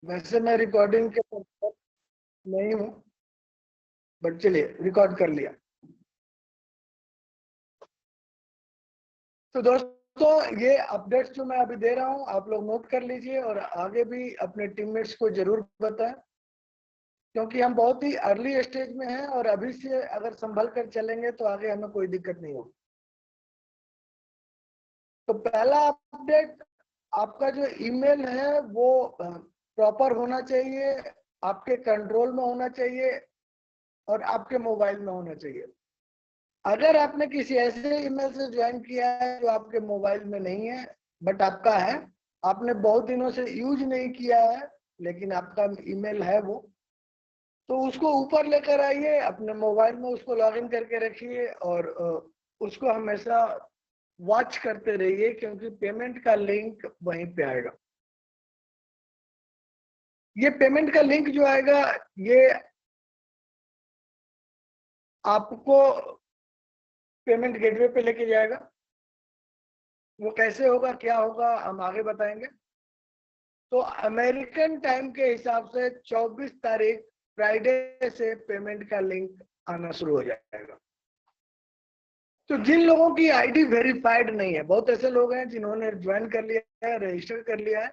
वैसे मैं रिकॉर्डिंग के पर नहीं हूँ, बट चलिए रिकॉर्ड कर लिया। तो दोस्तों ये अपडेट्स जो मैं अभी दे रहा हूँ आप लोग नोट कर लीजिए और आगे भी अपने टीममेट्स को जरूर बताएं, क्योंकि हम बहुत ही अर्ली स्टेज में हैं और अभी से अगर संभल कर चलेंगे तो आगे हमें कोई दिक्कत नहीं होगी। तो पहला अपडेट, आपका जो ईमेल है वो प्रॉपर होना चाहिए, आपके कंट्रोल में होना चाहिए और आपके मोबाइल में होना चाहिए। अगर आपने किसी ऐसे ईमेल से ज्वाइन किया है जो आपके मोबाइल में नहीं है बट आपका है, आपने बहुत दिनों से यूज नहीं किया है लेकिन आपका ईमेल है वो, तो उसको ऊपर लेकर आइए, अपने मोबाइल में उसको लॉगिन करके रखिए और उसको हमेशा वॉच करते रहिए, क्योंकि पेमेंट का लिंक वहीं पे आएगा। ये पेमेंट का लिंक जो आएगा ये आपको पेमेंट गेटवे पे लेके जाएगा। वो कैसे होगा क्या होगा हम आगे बताएंगे। तो अमेरिकन टाइम के हिसाब से 24 तारीख फ्राइडे से पेमेंट का लिंक आना शुरू हो जाएगा। तो जिन लोगों की आईडी वेरीफाइड नहीं है, बहुत ऐसे लोग हैं जिन्होंने ज्वाइन कर लिया है, रजिस्टर कर लिया है,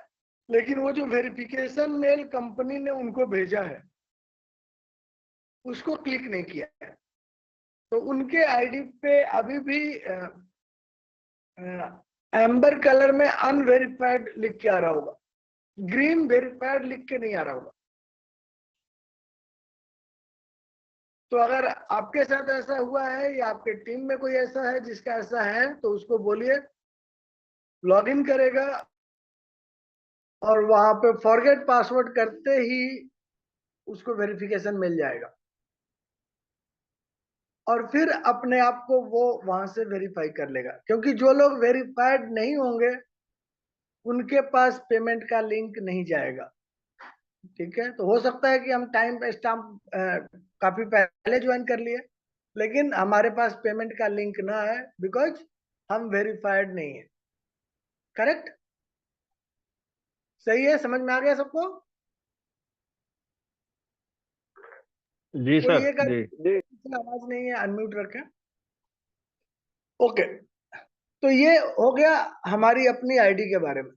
लेकिन वो जो वेरिफिकेशन मेल कंपनी ने उनको भेजा है उसको क्लिक नहीं किया है, तो उनके आईडी पे अभी भी एम्बर कलर में अनवेरिफाइड लिख के आ रहा होगा, ग्रीन वेरीफाइड लिख के नहीं आ रहा होगा। तो अगर आपके साथ ऐसा हुआ है या आपके टीम में कोई ऐसा है जिसका ऐसा है तो उसको बोलिए, लॉगिन करेगा और वहां पे फॉरगेट पासवर्ड करते ही उसको वेरिफिकेशन मिल जाएगा और फिर अपने आप को वो वहां से वेरीफाई कर लेगा, क्योंकि जो लोग वेरीफाइड नहीं होंगे उनके पास पेमेंट का लिंक नहीं जाएगा। ठीक है, तो हो सकता है कि हम टाइम स्टाम्प काफी पहले ज्वाइन कर लिए लेकिन हमारे पास पेमेंट का लिंक ना है बिकॉज हम वेरीफाइड नहीं है। करेक्ट? सही है? समझ में आ गया सबको? जी कोई सर एक जी। आवाज नहीं है, अनम्यूट रखें। ओके, तो ये हो गया हमारी अपनी आईडी के बारे में।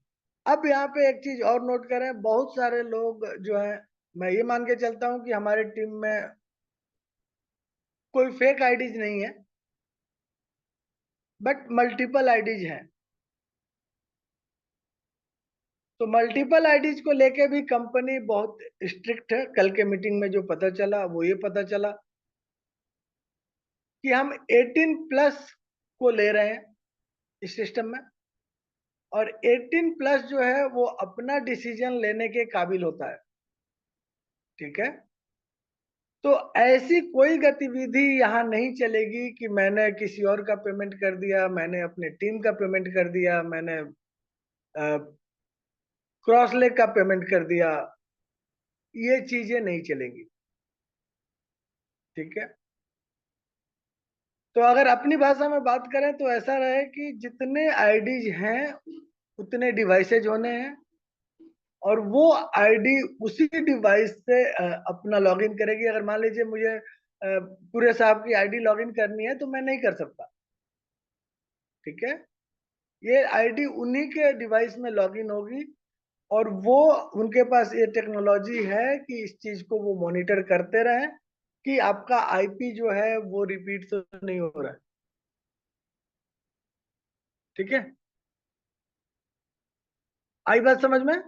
अब यहाँ पे एक चीज और नोट करें, बहुत सारे लोग जो हैं, मैं ये मान के चलता हूँ कि हमारी टीम में कोई फेक आईडीज नहीं है बट मल्टीपल आईडीज हैं। तो मल्टीपल आईडीज को लेके भी कंपनी बहुत स्ट्रिक्ट है। कल के मीटिंग में जो पता चला वो ये पता चला कि हम 18 प्लस को ले रहे हैं इस सिस्टम में, और 18 प्लस जो है वो अपना डिसीजन लेने के काबिल होता है। ठीक है, तो ऐसी कोई गतिविधि यहाँ नहीं चलेगी कि मैंने किसी और का पेमेंट कर दिया, मैंने अपने टीम का पेमेंट कर दिया, मैंने क्रॉस लेग का पेमेंट कर दिया, ये चीजें नहीं चलेंगी। ठीक है, तो अगर अपनी भाषा में बात करें तो ऐसा रहे कि जितने आईडीज हैं उतने डिवाइसेज होने हैं और वो आईडी उसी डिवाइस से अपना लॉगिन करेगी। अगर मान लीजिए मुझे पूरे साहब की आईडी लॉगिन करनी है तो मैं नहीं कर सकता। ठीक है, ये आईडी उन्हीं के डिवाइस में लॉगिन होगी और वो उनके पास ये टेक्नोलॉजी है कि इस चीज को वो मॉनिटर करते रहें कि आपका आईपी जो है वो रिपीट तो नहीं हो रहा है। ठीक है, आई बात समझ में?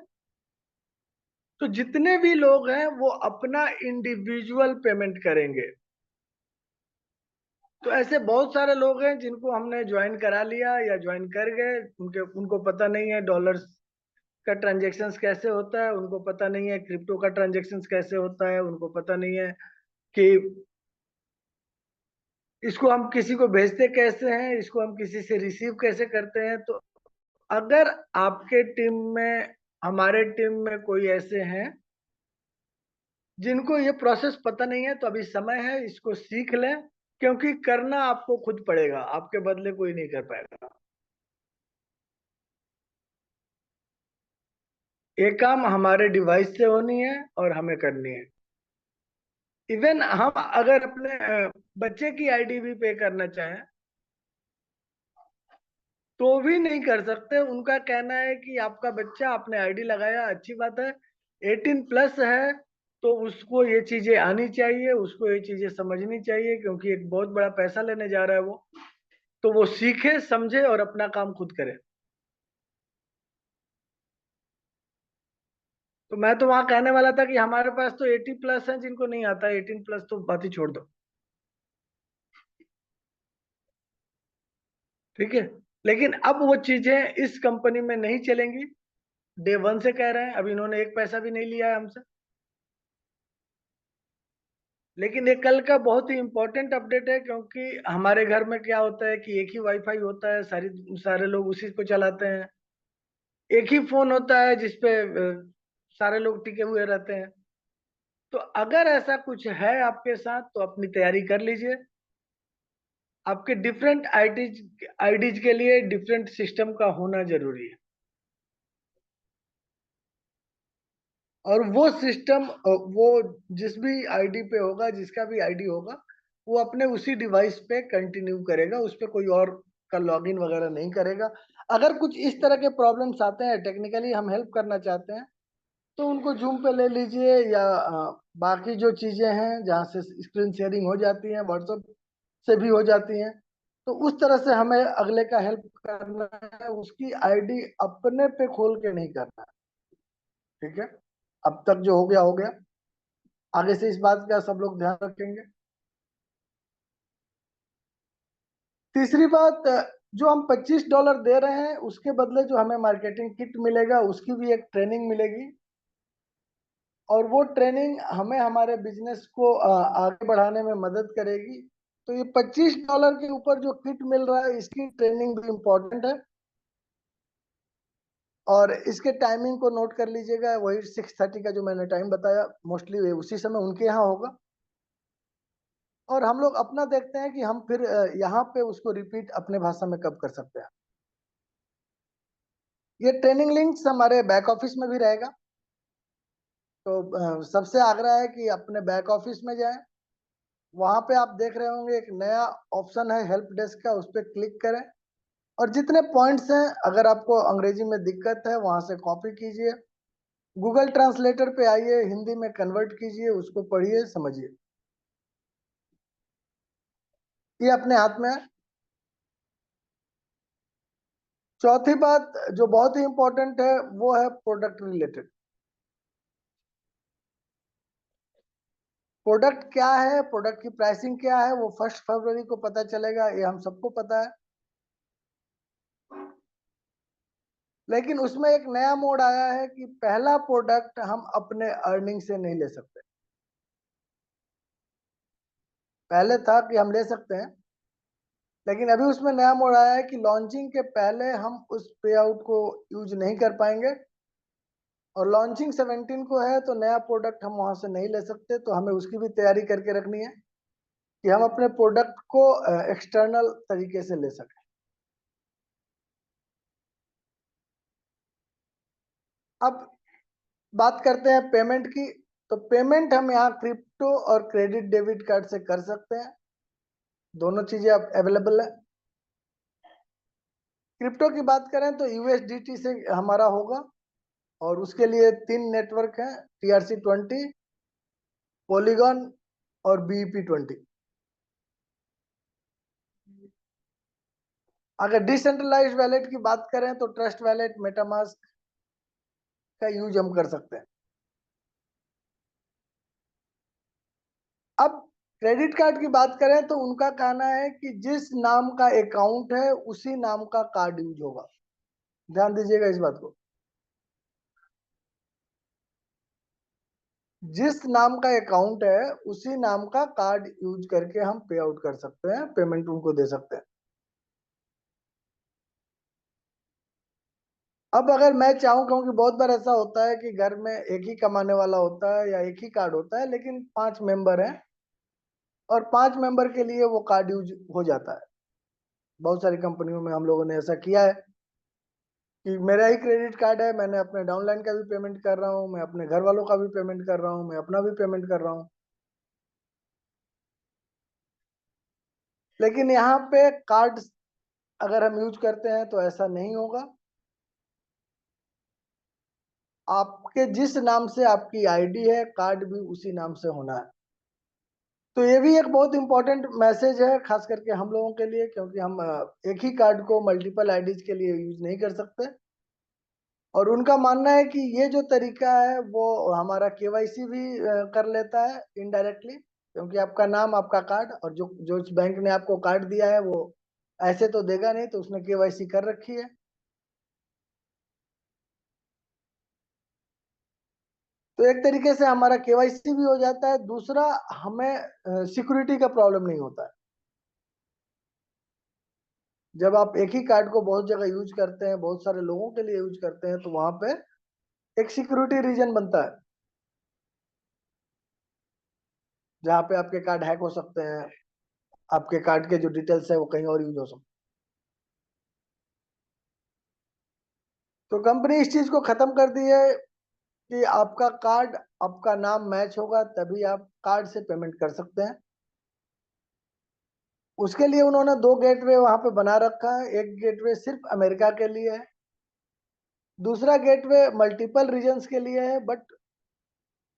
तो जितने भी लोग हैं वो अपना इंडिविजुअल पेमेंट करेंगे। तो ऐसे बहुत सारे लोग हैं जिनको हमने ज्वाइन करा लिया या ज्वाइन कर गए, उनको पता नहीं है डॉलर्स का ट्रांजैक्शंस कैसे होता है, उनको पता नहीं है क्रिप्टो का ट्रांजैक्शंस कैसे होता है, उनको पता नहीं है कि इसको हम किसी को भेजते कैसे हैं, इसको हम किसी से रिसीव कैसे करते हैं। तो अगर आपके टीम में, हमारे टीम में कोई ऐसे हैं जिनको ये प्रोसेस पता नहीं है तो अभी समय है, इसको सीख लें, क्योंकि करना आपको खुद पड़ेगा, आपके बदले कोई नहीं कर पाएगा। ये काम हमारे डिवाइस से होनी है और हमें करनी है। इवन हम अगर अपने बच्चे की आईडी भी पे करना चाहें तो भी नहीं कर सकते। उनका कहना है कि आपका बच्चा, आपने आईडी लगाया, अच्छी बात है, 18+ है तो उसको ये चीजें आनी चाहिए, उसको ये चीजें समझनी चाहिए, क्योंकि एक बहुत बड़ा पैसा लेने जा रहा है वो, तो वो सीखे, समझे और अपना काम खुद करे। तो मैं तो वहां कहने वाला था कि हमारे पास तो 80+ है जिनको नहीं आता, 18+ तो बात ही छोड़ दो। ठीक है, लेकिन अब वो चीजें इस कंपनी में नहीं चलेंगी। डे 1 से कह रहे हैं, अभी इन्होंने एक पैसा भी नहीं लिया है हमसे। लेकिन ये कल का बहुत ही इंपॉर्टेंट अपडेट है, क्योंकि हमारे घर में क्या होता है कि एक ही वाईफाई होता है, सारे लोग उसी को चलाते हैं। एक ही फोन होता है जिसपे सारे लोग टिके हुए रहते हैं। तो अगर ऐसा कुछ है आपके साथ तो अपनी तैयारी कर लीजिए। आपके डिफरेंट आईडीज के लिए डिफरेंट सिस्टम का होना जरूरी है। और वो सिस्टम, वो जिस भी आईडी पे होगा, जिसका भी आईडी होगा, वो अपने उसी डिवाइस पे कंटिन्यू करेगा, उस पे कोई और का लॉगिन वगैरह नहीं करेगा। अगर कुछ इस तरह के प्रॉब्लम्स आते हैं, टेक्निकली हम हेल्प करना चाहते हैं, तो उनको जूम पे ले लीजिए, या बाकी जो चीजें हैं जहाँ से स्क्रीन शेयरिंग हो जाती है, व्हाट्सएप से भी हो जाती हैं, तो उस तरह से हमें अगले का हेल्प करना है, उसकी आईडी अपने पे खोल के नहीं करना है। ठीक है, अब तक जो हो गया हो गया, आगे से इस बात का सब लोग ध्यान रखेंगे। तीसरी बात, जो हम $25 दे रहे हैं, उसके बदले जो हमें मार्केटिंग किट मिलेगा, उसकी भी एक ट्रेनिंग मिलेगी। और वो ट्रेनिंग हमें हमारे बिजनेस को आगे बढ़ाने में मदद करेगी। तो ये $25 के ऊपर जो किट मिल रहा है, इसकी ट्रेनिंग भी इम्पोर्टेंट है। और इसके टाइमिंग को नोट कर लीजिएगा, वही 6:30 का जो मैंने टाइम बताया, मोस्टली उसी समय उनके यहाँ होगा। और हम लोग अपना देखते हैं कि हम फिर यहाँ पे उसको रिपीट अपने भाषा में कब कर सकते हैं। ये ट्रेनिंग लिंक्स हमारे बैक ऑफिस में भी रहेगा। तो सबसे आग्रह है कि अपने बैक ऑफिस में जाएं। वहां पे आप देख रहे होंगे एक नया ऑप्शन है हेल्प डेस्क का, उस पर क्लिक करें। और जितने पॉइंट्स हैं, अगर आपको अंग्रेजी में दिक्कत है, वहां से कॉपी कीजिए, गूगल ट्रांसलेटर पे आइए, हिंदी में कन्वर्ट कीजिए, उसको पढ़िए, समझिए। ये अपने हाथ में है। चौथी बात जो बहुत ही इंपॉर्टेंट है, वो है प्रोडक्ट रिलेटेड। प्रोडक्ट क्या है, प्रोडक्ट की प्राइसिंग क्या है, वो 1 फरवरी को पता चलेगा, ये हम सबको पता है। लेकिन उसमें एक नया मोड आया है कि पहला प्रोडक्ट हम अपने अर्निंग से नहीं ले सकते। पहले था कि हम ले सकते हैं, लेकिन अभी उसमें नया मोड आया है कि लॉन्चिंग के पहले हम उस पे आउट को यूज नहीं कर पाएंगे। और लॉन्चिंग 17 को है, तो नया प्रोडक्ट हम वहां से नहीं ले सकते, तो हमें उसकी भी तैयारी करके रखनी है कि हम अपने प्रोडक्ट को एक्सटर्नल तरीके से ले सकें। अब बात करते हैं पेमेंट की। तो पेमेंट हम यहाँ क्रिप्टो और क्रेडिट डेबिट कार्ड से कर सकते हैं, दोनों चीजें अब अवेलेबल है। क्रिप्टो की बात करें तो यूएसडीटी से हमारा होगा, और उसके लिए 3 नेटवर्क हैं, TRC20, पॉलीगॉन और BEP20। अगर डिसेंट्रलाइज्ड वैलेट की बात करें तो ट्रस्ट वैलेट, मेटामास्क का यूज हम कर सकते हैं। अब क्रेडिट कार्ड की बात करें तो उनका कहना है कि जिस नाम का अकाउंट है, उसी नाम का कार्ड यूज होगा। ध्यान दीजिएगा इस बात को। जिस नाम का अकाउंट है, उसी नाम का कार्ड यूज करके हम पे आउट कर सकते हैं, पेमेंट उनको दे सकते हैं। अब अगर मैं चाहूँ, क्योंकि बहुत बार ऐसा होता है कि घर में एक ही कमाने वाला होता है या एक ही कार्ड होता है, लेकिन 5 मेंबर हैं, और 5 मेंबर के लिए वो कार्ड यूज हो जाता है। बहुत सारी कंपनियों में हम लोगों ने ऐसा किया है। कि मेरा ही क्रेडिट कार्ड है, मैंने अपने डाउनलाइन का भी पेमेंट कर रहा हूँ, मैं अपने घर वालों का भी पेमेंट कर रहा हूँ, मैं अपना भी पेमेंट कर रहा हूँ। लेकिन यहाँ पे कार्ड अगर हम यूज करते हैं तो ऐसा नहीं होगा। आपके जिस नाम से आपकी आईडी है, कार्ड भी उसी नाम से होना है। तो ये भी एक बहुत इंपॉर्टेंट मैसेज है, खास करके हम लोगों के लिए, क्योंकि हम एक ही कार्ड को मल्टीपल आईडीज के लिए यूज नहीं कर सकते। और उनका मानना है कि ये जो तरीका है वो हमारा केवाईसी भी कर लेता है इनडायरेक्टली, क्योंकि आपका नाम, आपका कार्ड, और जो जो बैंक ने आपको कार्ड दिया है वो ऐसे तो देगा नहीं, तो उसने केवाईसी कर रखी है। तो एक तरीके से हमारा केवाईसी भी हो जाता है। दूसरा, हमें सिक्योरिटी का प्रॉब्लम नहीं होता है। जब आप एक ही कार्ड को बहुत जगह यूज करते हैं, बहुत सारे लोगों के लिए यूज करते हैं, तो वहां पे एक सिक्योरिटी रीजन बनता है, जहाँ पे आपके कार्ड हैक हो सकते हैं, आपके कार्ड के जो डिटेल्स है वो कहीं और यूज हो सकते हैं। तो कंपनी इस चीज को खत्म कर दी है कि आपका कार्ड, आपका नाम मैच होगा तभी आप कार्ड से पेमेंट कर सकते हैं। उसके लिए उन्होंने दो गेटवे वहां पे बना रखा है। एक गेटवे सिर्फ अमेरिका के लिए है, दूसरा गेटवे मल्टीपल रीजन्स के लिए है। बट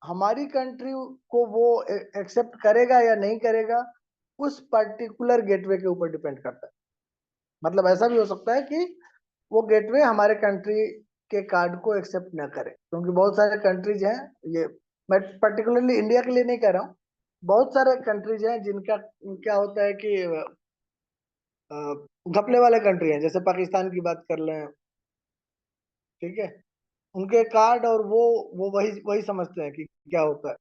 हमारी कंट्री को वो एक्सेप्ट करेगा या नहीं करेगा, उस पर्टिकुलर गेटवे के ऊपर डिपेंड करता है। मतलब ऐसा भी हो सकता है कि वो गेटवे हमारे कंट्री के कार्ड को एक्सेप्ट न करे, क्योंकि बहुत सारे कंट्रीज हैं, ये मैं पर्टिकुलरली इंडिया के लिए नहीं कह रहा हूँ, बहुत सारे कंट्रीज हैं जिनका क्या होता है कि अ, घपले वाले कंट्री हैं, जैसे पाकिस्तान की बात कर लें, ठीक है। उनके कार्ड और वो वही वही समझते हैं कि क्या होता है,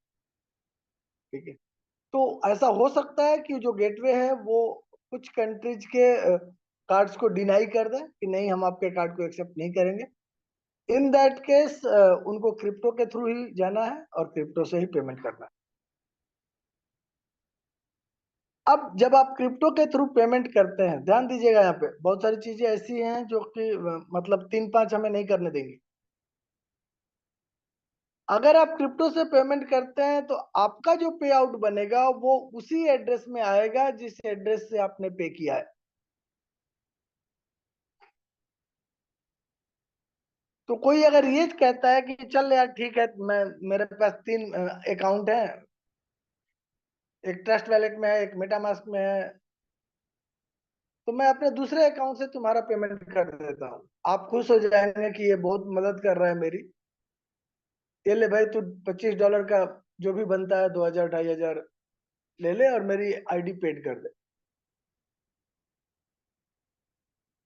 ठीक है। तो ऐसा हो सकता है कि जो गेटवे है वो कुछ कंट्रीज के कार्ड्स को डिनाई कर दे कि नहीं, हम आपके कार्ड को एक्सेप्ट नहीं करेंगे। इन दैट केस उनको क्रिप्टो के थ्रू ही जाना है और क्रिप्टो से ही पेमेंट करना है। अब जब आप क्रिप्टो के थ्रू पेमेंट करते हैं, ध्यान दीजिएगा, यहाँ पे बहुत सारी चीजें ऐसी हैं जो कि मतलब 3-5 हमें नहीं करने देंगी। अगर आप क्रिप्टो से पेमेंट करते हैं तो आपका जो पे आउट बनेगा वो उसी एड्रेस में आएगा जिस एड्रेस से आपने पे किया है। तो कोई अगर ये कहता है कि चल यार ठीक है, मैं मेरे पास 3 अकाउंट है, एक ट्रस्ट वैलेट में है, एक मेटामास्क में है, तो मैं अपने दूसरे अकाउंट से तुम्हारा पेमेंट कर देता हूँ। आप खुश हो जाएंगे कि ये बहुत मदद कर रहा है मेरी, ये ले भाई तू $25 का जो भी बनता है, 2000 2500 ले ले और मेरी आईडी पेड कर दे।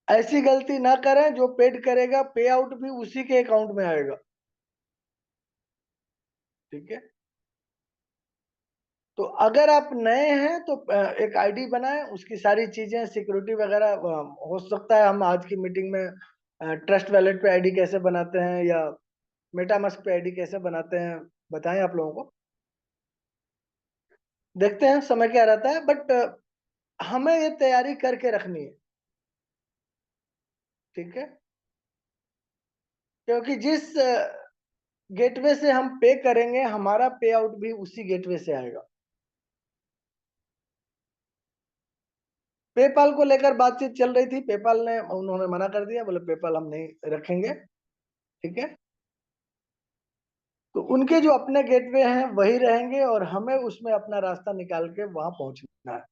ऐसी गलती ना करें, जो पेड करेगा पे आउट भी उसी के अकाउंट में आएगा, ठीक है। तो अगर आप नए हैं तो एक आईडी बनाएं, उसकी सारी चीजें, सिक्योरिटी वगैरह, हो सकता है हम आज की मीटिंग में ट्रस्ट वैलेट पे आईडी कैसे बनाते हैं या मेटामास्क पे आईडी कैसे बनाते हैं बताएं आप लोगों को। देखते हैं समय क्या रहता है, बट हमें ये तैयारी करके रखनी है, ठीक है। क्योंकि जिस गेटवे से हम पे करेंगे, हमारा पे आउट भी उसी गेटवे से आएगा। पेपाल को लेकर बातचीत चल रही थी, पेपाल ने, उन्होंने मना कर दिया, बोले पेपाल हम नहीं रखेंगे, ठीक है। तो उनके जो अपने गेटवे हैं वही रहेंगे और हमें उसमें अपना रास्ता निकाल के वहां पहुंचना है।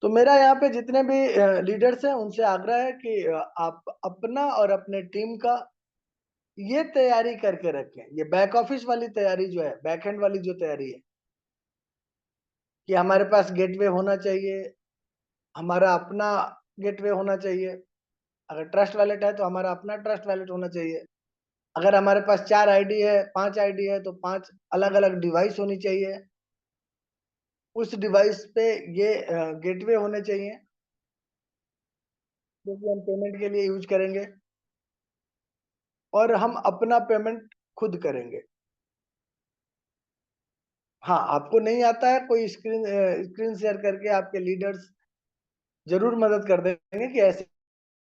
तो मेरा यहाँ पे जितने भी लीडर्स हैं उनसे आग्रह है कि आप अपना और अपने टीम का ये तैयारी करके रखें। ये बैक ऑफिस वाली तैयारी जो है, बैक एंड वाली जो तैयारी है, कि हमारे पास गेटवे होना चाहिए, हमारा अपना गेटवे होना चाहिए। अगर ट्रस्ट वैलेट है तो हमारा अपना ट्रस्ट वैलेट होना चाहिए। अगर हमारे पास 4 आईडी है, 5 आईडी है, तो 5 अलग अलग डिवाइस होनी चाहिए। उस डिवाइस पे ये गेटवे होने चाहिए जो कि हम पेमेंट के लिए यूज करेंगे, और हम अपना पेमेंट खुद करेंगे। हाँ, आपको नहीं आता है, कोई स्क्रीन शेयर करके आपके लीडर्स जरूर मदद कर देंगे कि ऐसे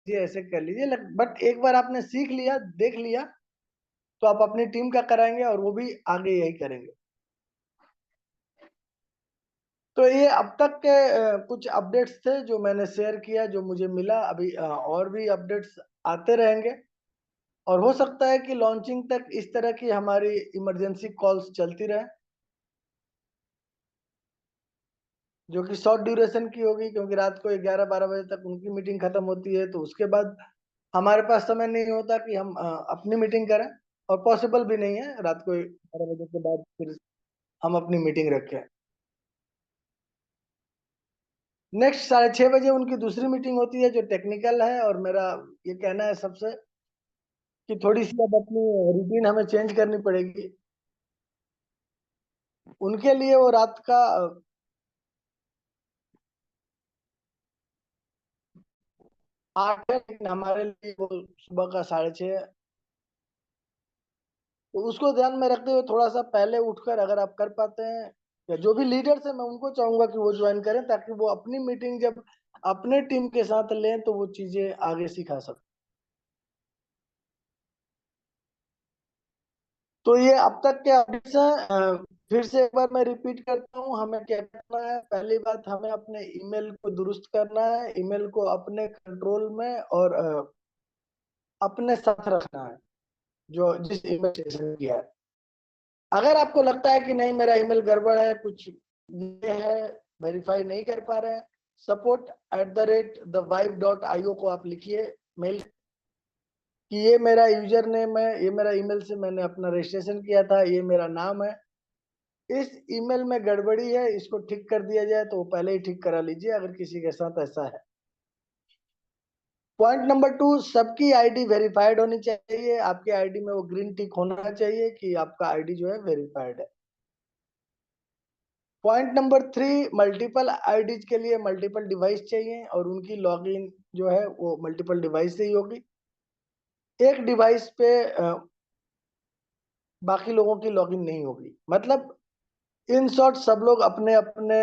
लीजिए, ऐसे कर लीजिए, बट एक बार आपने सीख लिया, देख लिया, तो आप अपनी टीम का कराएंगे और वो भी आगे यही करेंगे। तो ये अब तक के कुछ अपडेट्स थे जो मैंने शेयर किया, जो मुझे मिला। अभी और भी अपडेट्स आते रहेंगे और हो सकता है कि लॉन्चिंग तक इस तरह की हमारी इमरजेंसी कॉल्स चलती रहे, जो कि शॉर्ट ड्यूरेशन की होगी, क्योंकि रात को 11-12 बजे तक उनकी मीटिंग खत्म होती है, तो उसके बाद हमारे पास समय नहीं होता कि हम अपनी मीटिंग करें, और पॉसिबल भी नहीं है रात को 12 बजे के बाद फिर हम अपनी मीटिंग रखें। नेक्स्ट 6:30 बजे उनकी दूसरी मीटिंग होती है जो टेक्निकल है, और मेरा ये कहना है सबसे कि थोड़ी सी अब अपनी रूटीन हमें चेंज करनी पड़ेगी। उनके लिए वो रात का 8 है, लेकिन हमारे लिए वो सुबह का 6:30 है। तो उसको ध्यान में रखते हुए थोड़ा सा पहले उठकर अगर आप कर पाते हैं, या जो भी लीडर्स है मैं उनको चाहूंगा कि वो ज्वाइन करें, ताकि वो अपनी मीटिंग जब अपने टीम के साथ लें तो वो चीजें आगे सिखा सकें। तो ये अब तक के अपडेट्स हैं। फिर से एक बार मैं रिपीट करता हूँ, हमें क्या करना है। पहली बात, हमें अपने ईमेल को दुरुस्त करना है, ईमेल को अपने कंट्रोल में और अपने साथ रखना है, जो जिस ईमेल से सेंड किया है। अगर आपको लगता है कि नहीं मेरा ईमेल गड़बड़ है, कुछ ये है, वेरीफाई नहीं कर पा रहे हैं, support@thevibe.io को आप लिखिए मेल कि ये मेरा यूजर नेम है, ये मेरा ईमेल से मैंने अपना रजिस्ट्रेशन किया था, ये मेरा नाम है, इस ईमेल में गड़बड़ी है, इसको ठीक कर दिया जाए। तो पहले ही ठीक करा लीजिए अगर किसी के साथ ऐसा है। पॉइंट नंबर 2, सबकी आईडी वेरीफाइड होनी चाहिए। आपके आईडी में वो ग्रीन टिक होना चाहिए कि आपका आईडी जो है वेरीफाइड है। पॉइंट नंबर 3, मल्टीपल आईडीज के लिए मल्टीपल डिवाइस चाहिए, और उनकी लॉगिन जो है वो मल्टीपल डिवाइस से ही होगी। एक डिवाइस पे बाकी लोगों की लॉगिन नहीं होगी। मतलब इन शॉर्ट, सब लोग अपने अपने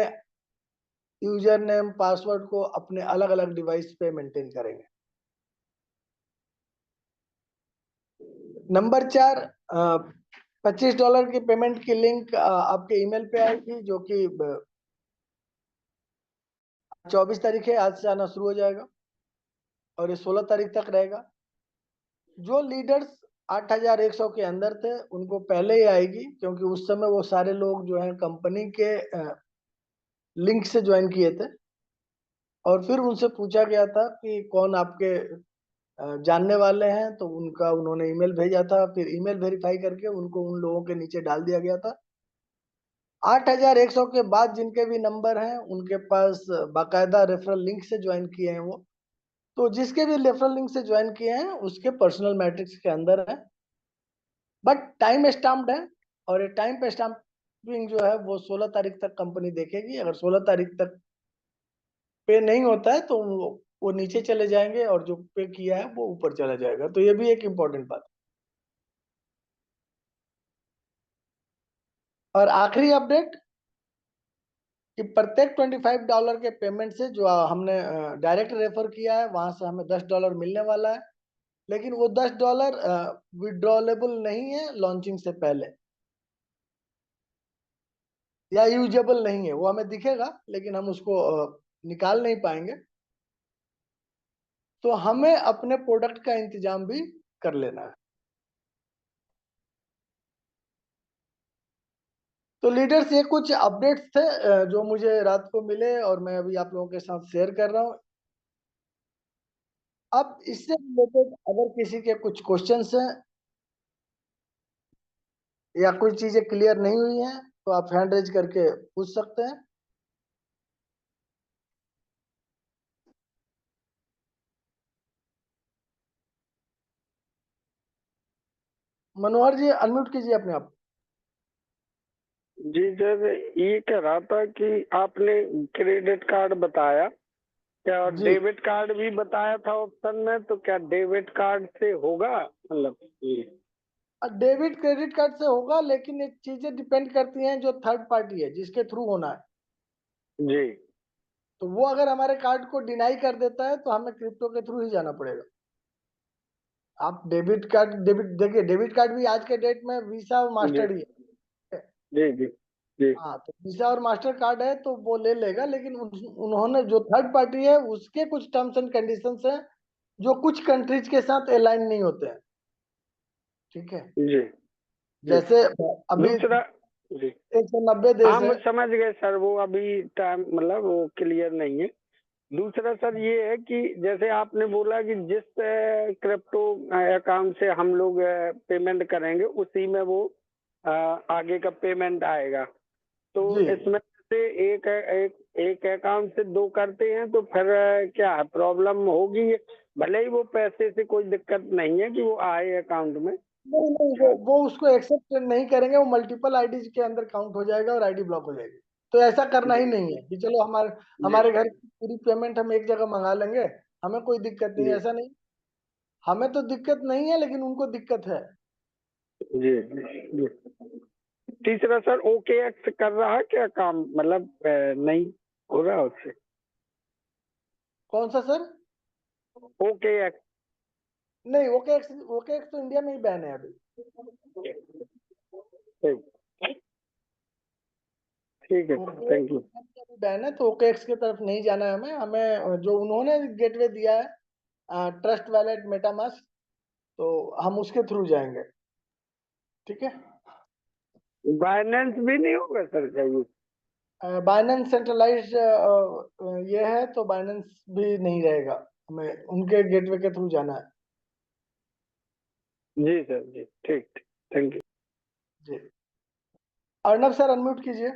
यूजर नेम पासवर्ड को अपने अलग अलग डिवाइस पे मेंटेन करेंगे। नंबर 4, $25 की पेमेंट की लिंक आपके ईमेल पे आएगी, जो कि 24 तारीख है, आज से आना शुरू हो जाएगा और ये 16 तारीख तक रहेगा। जो लीडर्स 8,100 के अंदर थे उनको पहले ही आएगी, क्योंकि उस समय वो सारे लोग जो हैं कंपनी के लिंक से ज्वाइन किए थे, और फिर उनसे पूछा गया था कि कौन आपके जानने वाले हैं, तो उनका उन्होंने ईमेल भेजा था, फिर ईमेल वेरीफाई करके उनको उन लोगों के नीचे डाल दिया गया था। 8,100 के बाद जिनके भी नंबर हैं उनके पास बाकायदा रेफरल लिंक से ज्वाइन किए हैं वो, तो जिसके भी रेफरल लिंक से ज्वाइन किए हैं उसके पर्सनल मैट्रिक्स के अंदर है, बट टाइम स्टाम्प्ड है। और ये टाइम पे स्टाम्पिंग जो है वो 16 तारीख तक कंपनी देखेगी। अगर 16 तारीख तक पे नहीं होता है तो वो नीचे चले जाएंगे, और जो पे किया है वो ऊपर चला जाएगा। तो ये भी एक इम्पोर्टेंट बात। और आखिरी अपडेट कि प्रत्येक $25 के पेमेंट से जो हमने डायरेक्ट रेफर किया है वहां से हमें $10 मिलने वाला है, लेकिन वो $10 विड्रॉलेबल नहीं है लॉन्चिंग से पहले, या यूजेबल नहीं है। वो हमें दिखेगा लेकिन हम उसको निकाल नहीं पाएंगे, तो हमें अपने प्रोडक्ट का इंतजाम भी कर लेना है। तो लीडर्स, ये कुछ अपडेट्स थे जो मुझे रात को मिले और मैं अभी आप लोगों के साथ शेयर कर रहा हूँ। अब इससे रिलेटेड अगर किसी के कुछ क्वेश्चंस हैं या कोई चीजें क्लियर नहीं हुई हैं तो आप हैंड रेज करके पूछ सकते हैं। मनोहर जी, अनम्यूट कीजिए अपने आप। जी सर, ये कह रहा था कि आपने क्रेडिट कार्ड बताया, क्या और जी, डेबिट कार्ड भी बताया था ऑप्शन में, तो क्या डेबिट कार्ड से होगा? मतलब डेबिट क्रेडिट कार्ड से होगा, लेकिन ये चीजें डिपेंड करती हैं जो थर्ड पार्टी है जिसके थ्रू होना है। जी तो वो अगर हमारे कार्ड को डिनाई कर देता है तो हमें क्रिप्टो के थ्रू ही जाना पड़ेगा। आप डेबिट कार्ड, देखिए डेबिट कार्ड भी आज के डेट में वीसा और जी मास्टर ही है। जी जी जी हाँ, तो वीसा और मास्टर कार्ड है तो वो ले लेगा, लेकिन उन्होंने जो थर्ड पार्टी है उसके कुछ टर्म्स एंड कंडीशंस हैं जो कुछ कंट्रीज के साथ अलाइन नहीं होते हैं। ठीक है, जी जी। जैसे अभी दूसरा जी, 190 देश हम है। समझ गए सर, वो अभी टाइम मतलब वो क्लियर नहीं है। दूसरा सर ये है कि जैसे आपने बोला कि जिस क्रिप्टो अकाउंट से हम लोग पेमेंट करेंगे उसी में वो आगे का पेमेंट आएगा। तो जी इसमें से एक एक एक अकाउंट से दो करते हैं तो फिर क्या प्रॉब्लम होगी? भले ही वो पैसे से कोई दिक्कत नहीं है कि वो आए अकाउंट में। नहीं नहीं, वो उसको एक्सेप्ट नहीं करेंगे, वो मल्टीपल आईडी के अंदर काउंट हो जाएगा और आईडी ब्लॉक हो जाएगी। तो ऐसा करना ही नहीं है कि चलो हमारे जी हमारे घर की पूरी पेमेंट हम एक जगह मंगा लेंगे, हमें कोई दिक्कत नहीं है, जी ऐसा नहीं। हमें तो दिक्कत नहीं है लेकिन उनको दिक्कत है। जी जी जी। तीसरा सर ओके एक्स कर रहा है क्या काम, मतलब नहीं हो रहा उससे? कौन सा सर? Okay x. नहीं, ओके एक्स तो इंडिया में ही बैन है अभी। ठीक, ठीक है sir, okay thank you. X ban है तो ओके एक्स की तरफ नहीं जाना है हमें। हमें जो उन्होंने गेटवे दिया है ट्रस्ट वैलेट मेटामास्क, तो हम उसके थ्रू जाएंगे। ठीक है। बाइनेंस भी नहीं होगा सर चाहिए? बाइनेंस सेंट्रलाइज ये है तो बाइनेंस भी नहीं रहेगा, हमें उनके गेटवे के थ्रू जाना है। जी सर जी, ठीक ठीक, थैंक यू। जी, अर्नब सर अनम्यूट कीजिए।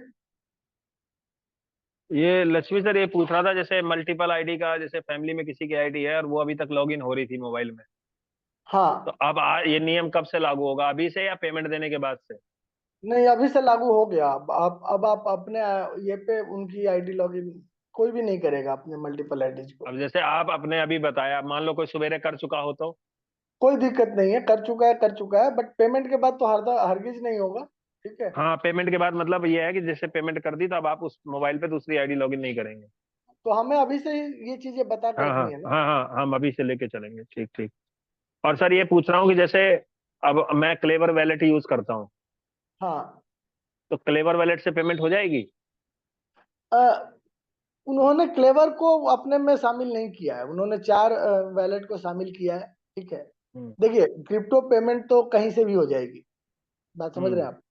ये लक्ष्मी सर ये पूछ रहा था, जैसे मल्टीपल आईडी का, जैसे फैमिली में किसी की आईडी है और वो अभी तक लॉगिन हो रही थी मोबाइल में, तो हाँ, अब ये नियम कब से लागू होगा, अभी से या पेमेंट देने के बाद से? नहीं अभी से लागू हो गया। अब आप अपने ये पे उनकी आईडी लॉगिन कोई भी नहीं करेगा अपने मल्टीपल आईडीज को। अब जैसे आप अपने अभी बताया, मान लो कोई सवेरे कर चुका हो तो? कोई दिक्कत नहीं है, कर चुका है, बट पेमेंट के बाद तो हरगिज नहीं होगा। ठीक है। हाँ, पेमेंट के बाद मतलब ये है कि जैसे पेमेंट कर दी तो अब आप उस मोबाइल पे दूसरी आईडी लॉगिन नहीं करेंगे? तो हमें अभी से ही ये चीजें बता के हाँ हाँ रखनी है ना। हाँ हाँ, हम अभी से लेके चलेंगे, ठीक ठीक। और सर ये पूछ रहा हूँ कि जैसे अब मैं क्लेवर वैलेट यूज करता हूँ, हाँ, तो क्लेवर वैलेट से पेमेंट हो जाएगी? उन्होंने क्लेवर को अपने में शामिल नहीं किया है, उन्होंने 4 वैलेट को शामिल किया है। ठीक है। हम्म देखिए, क्रिप्टो पेमेंट तो कहीं से भी हो जाएगी, बात समझ रहे हम्म हैं आप?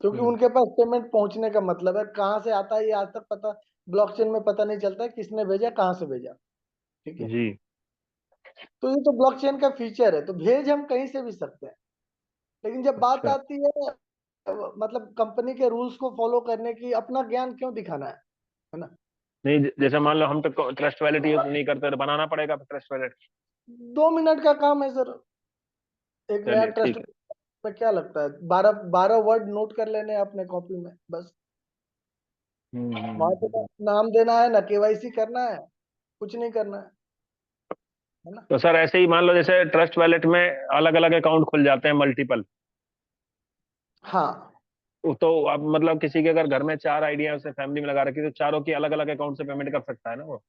क्योंकि हम्म। उनके पास पेमेंट पहुंचने का मतलब है, कहाँ से आता है ये आज तक पता, ब्लॉकचेन में पता नहीं चलता है किसने भेजा, कहाँ से भेजा। ठीक है। जी। तो ये तो ब्लॉकचेन का फीचर है, तो भेज हम कहीं से भी सकते हैं। लेकिन जब बात अच्छा। आती है मतलब कंपनी के रूल्स को फॉलो करने की, अपना ज्ञान क्यों दिखाना है ना? नहीं, जैसे मान लो हम तो ट्रस्ट वैलेट यूज नहीं करते तो बनाना पड़ेगा ट्रस्ट वैलेट? 2 मिनट का काम है सर, एक नया चलिए ट्रस्ट ठीक है। में क्या लगता है, 12 12 वर्ड नोट कर लेने हैं अपने कॉपी में बस। वहां पे ना हम्म। नाम देना है, ना केवाईसी करना है, कुछ नहीं करना है ना। तो सर ऐसे ही मान लो जैसे ट्रस्ट वैलेट में अलग अलग अकाउंट खुल जाते हैं मल्टीपल, हाँ तो अब मतलब किसी के अगर घर में 4 आइडिया उसे फैमिली में लगा रखी, तो चारों की अलग अलग अकाउंट से पेमेंट कर सकता है ना वो?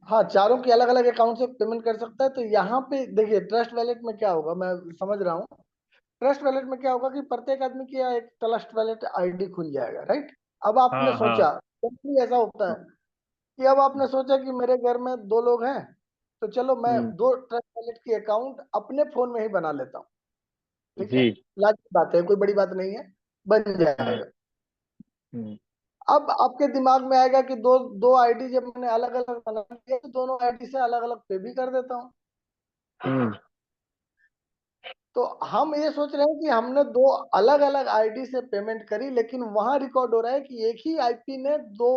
हाँ, चारों के अलग अलग अकाउंट से पेमेंट कर सकता है। तो यहाँ पे देखिए ट्रस्ट वैलेट में क्या होगा, मैं समझ रहा हूँ। ट्रस्ट वैलेट में क्या होगा कि प्रत्येक आदमी की एक ट्रस्ट वैलेट आईडी खुल जाएगा, राइट। अब आपने हाँ हाँ। सोचा, जनरली ऐसा होता है कि अब आपने सोचा कि मेरे घर में 2 लोग हैं, तो चलो मैं हम्म। 2 ट्रस्ट वैलेट की अकाउंट अपने फोन में ही बना लेता हूँ। ठीक है, जी। लाजिक बात है, कोई बड़ी बात नहीं है, बन हम्म जाएगा। हम्म अब आपके दिमाग में आएगा कि दो दो आईडी जब मैंने अलग अलग बना लिया तो दोनों आईडी से अलग अलग पे भी कर देता हूँ। हम्म। तो हम ये सोच रहे हैं कि हमने 2 अलग अलग आईडी से पेमेंट करी, लेकिन वहां रिकॉर्ड हो रहा है कि एक ही आईपी ने 2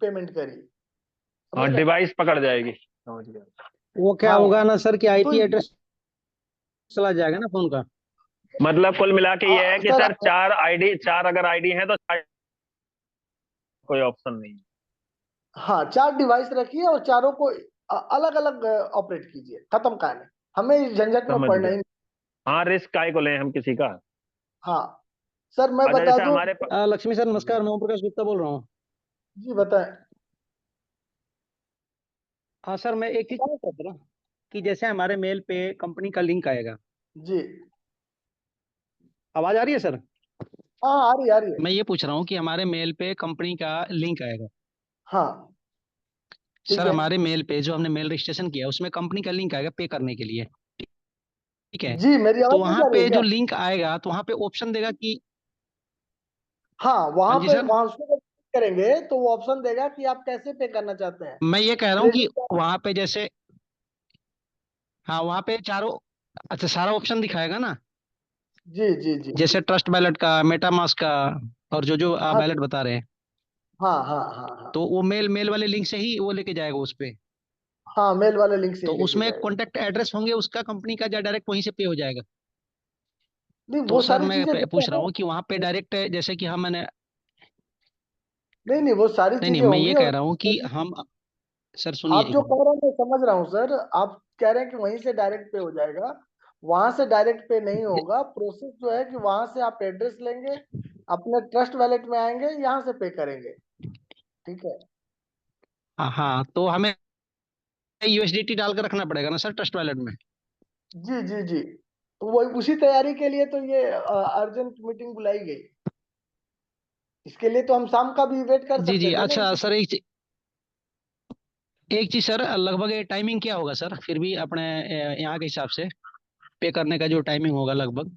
पेमेंट करी। समझ हाँ, रहे हैं? डिवाइस पकड़ जाएगी, समझ गया। वो क्या होगा हाँ, ना सर कि तो आईपी एड्रेस चला जाएगा ना फोन का। मतलब कुल मिला के ये है कि सर, सर 4 आईडी, 4 अगर आईडी है तो कोई ऑप्शन नहीं है। हाँ 4 डिवाइस रखिए और चारों को अलग अलग ऑपरेट कीजिए, खत्म कहानी। हमें इस झंझट में समझ पड़ना गया। ही नहीं। हाँ, रिस्क काय को लें हम किसी का? हाँ सर, मैं अच्छा, बता जैसे दूं। हमारे लक्ष्मी सर जी नमस्कार, मैं ओम प्रकाश गुप्ता बोल रहा हूँ। जी बताएं। हाँ सर, मैं एक चीज बताओ पूछ सर। रहा था कि जैसे हमारे मेल पे कंपनी का लिंक आएगा। जी। आवाज आ रही है सर? हाँ, आ रही, आ रही है। मैं ये पूछ रहा हूँ कि हमारे मेल पे कंपनी का लिंक आएगा। हाँ, ठीक सर है। हमारे मेल पे जो हमने मेल रजिस्ट्रेशन किया उसमें कंपनी का लिंक आएगा पे करने के लिए, ठीक है? जी, मेरी तो आवाज नहीं वहां जा रही है पे जो क्या? लिंक आएगा तो वहां पे ऑप्शन देगा कि, हाँ, हाँ वहां जी पे, सर, वहां उसको जब click करेंगे तो वो ऑप्शन देगा कि आप कैसे पे करना चाहते हैं। मैं ये कह रहा हूँ कि क्रेडिट कार्ड। वहां पे जैसे, हाँ वहां पे चारों, अच्छा सारा ऑप्शन दिखाएगा ना, जी जी जी। जैसे ट्रस्ट वैलेट का, मेटामास्क का, और जो जो आप हाँ वैलेट सर। बता रहे हैं। हाँ हाँ हाँ हाँ। तो वो मेल मेल वाले लिंक से ही वो लेके जाएगा उस पे। हाँ, मेल वाले लिंक से तो ही लेके उसमें जाएगा। कॉन्टेक्ट एड्रेस होंगे उसका कंपनी का, या डायरेक्ट वहीं से पे हो जाएगा? नहीं, तो वो सर सारी मैं चीजें देते पूछ रहा हैं। हूँ कि वहां पे डायरेक्ट जैसे कि हम मैंने, नहीं नहीं, वो सारी नहीं नहीं, चीजें मैं ये होंगी। कह और रहा हूँ कि हम, सर सुनिए आप जो एक कह मिनट। रहे हैं मैं समझ रहा हूँ सर। आप कह रहे हैं कि वहीं से डायरेक्ट पे हो जाएगा। वहां से डायरेक्ट पे नहीं होगा। प्रोसेस जो है कि वहां से आप एड्रेस लेंगे, अपने ट्रस्ट वैलेट में आएंगे, यहाँ से पे करेंगे। ठीक है। हाँ हाँ, तो हमें यूएसडीटी डाल कर रखना पड़ेगा ना सर ट्रस्ट वैलेट में? जी जी जी। तो वो उसी तैयारी के लिए तो ये अर्जेंट मीटिंग बुलाई गई। इसके लिए तो हम शाम का भी वेट कर जी सकते जी, थे ना, अच्छा लेकिन सर एक चीज सर, लगभग टाइमिंग क्या होगा सर फिर भी अपने यहाँ के हिसाब से पे करने का जो टाइमिंग होगा लगभग?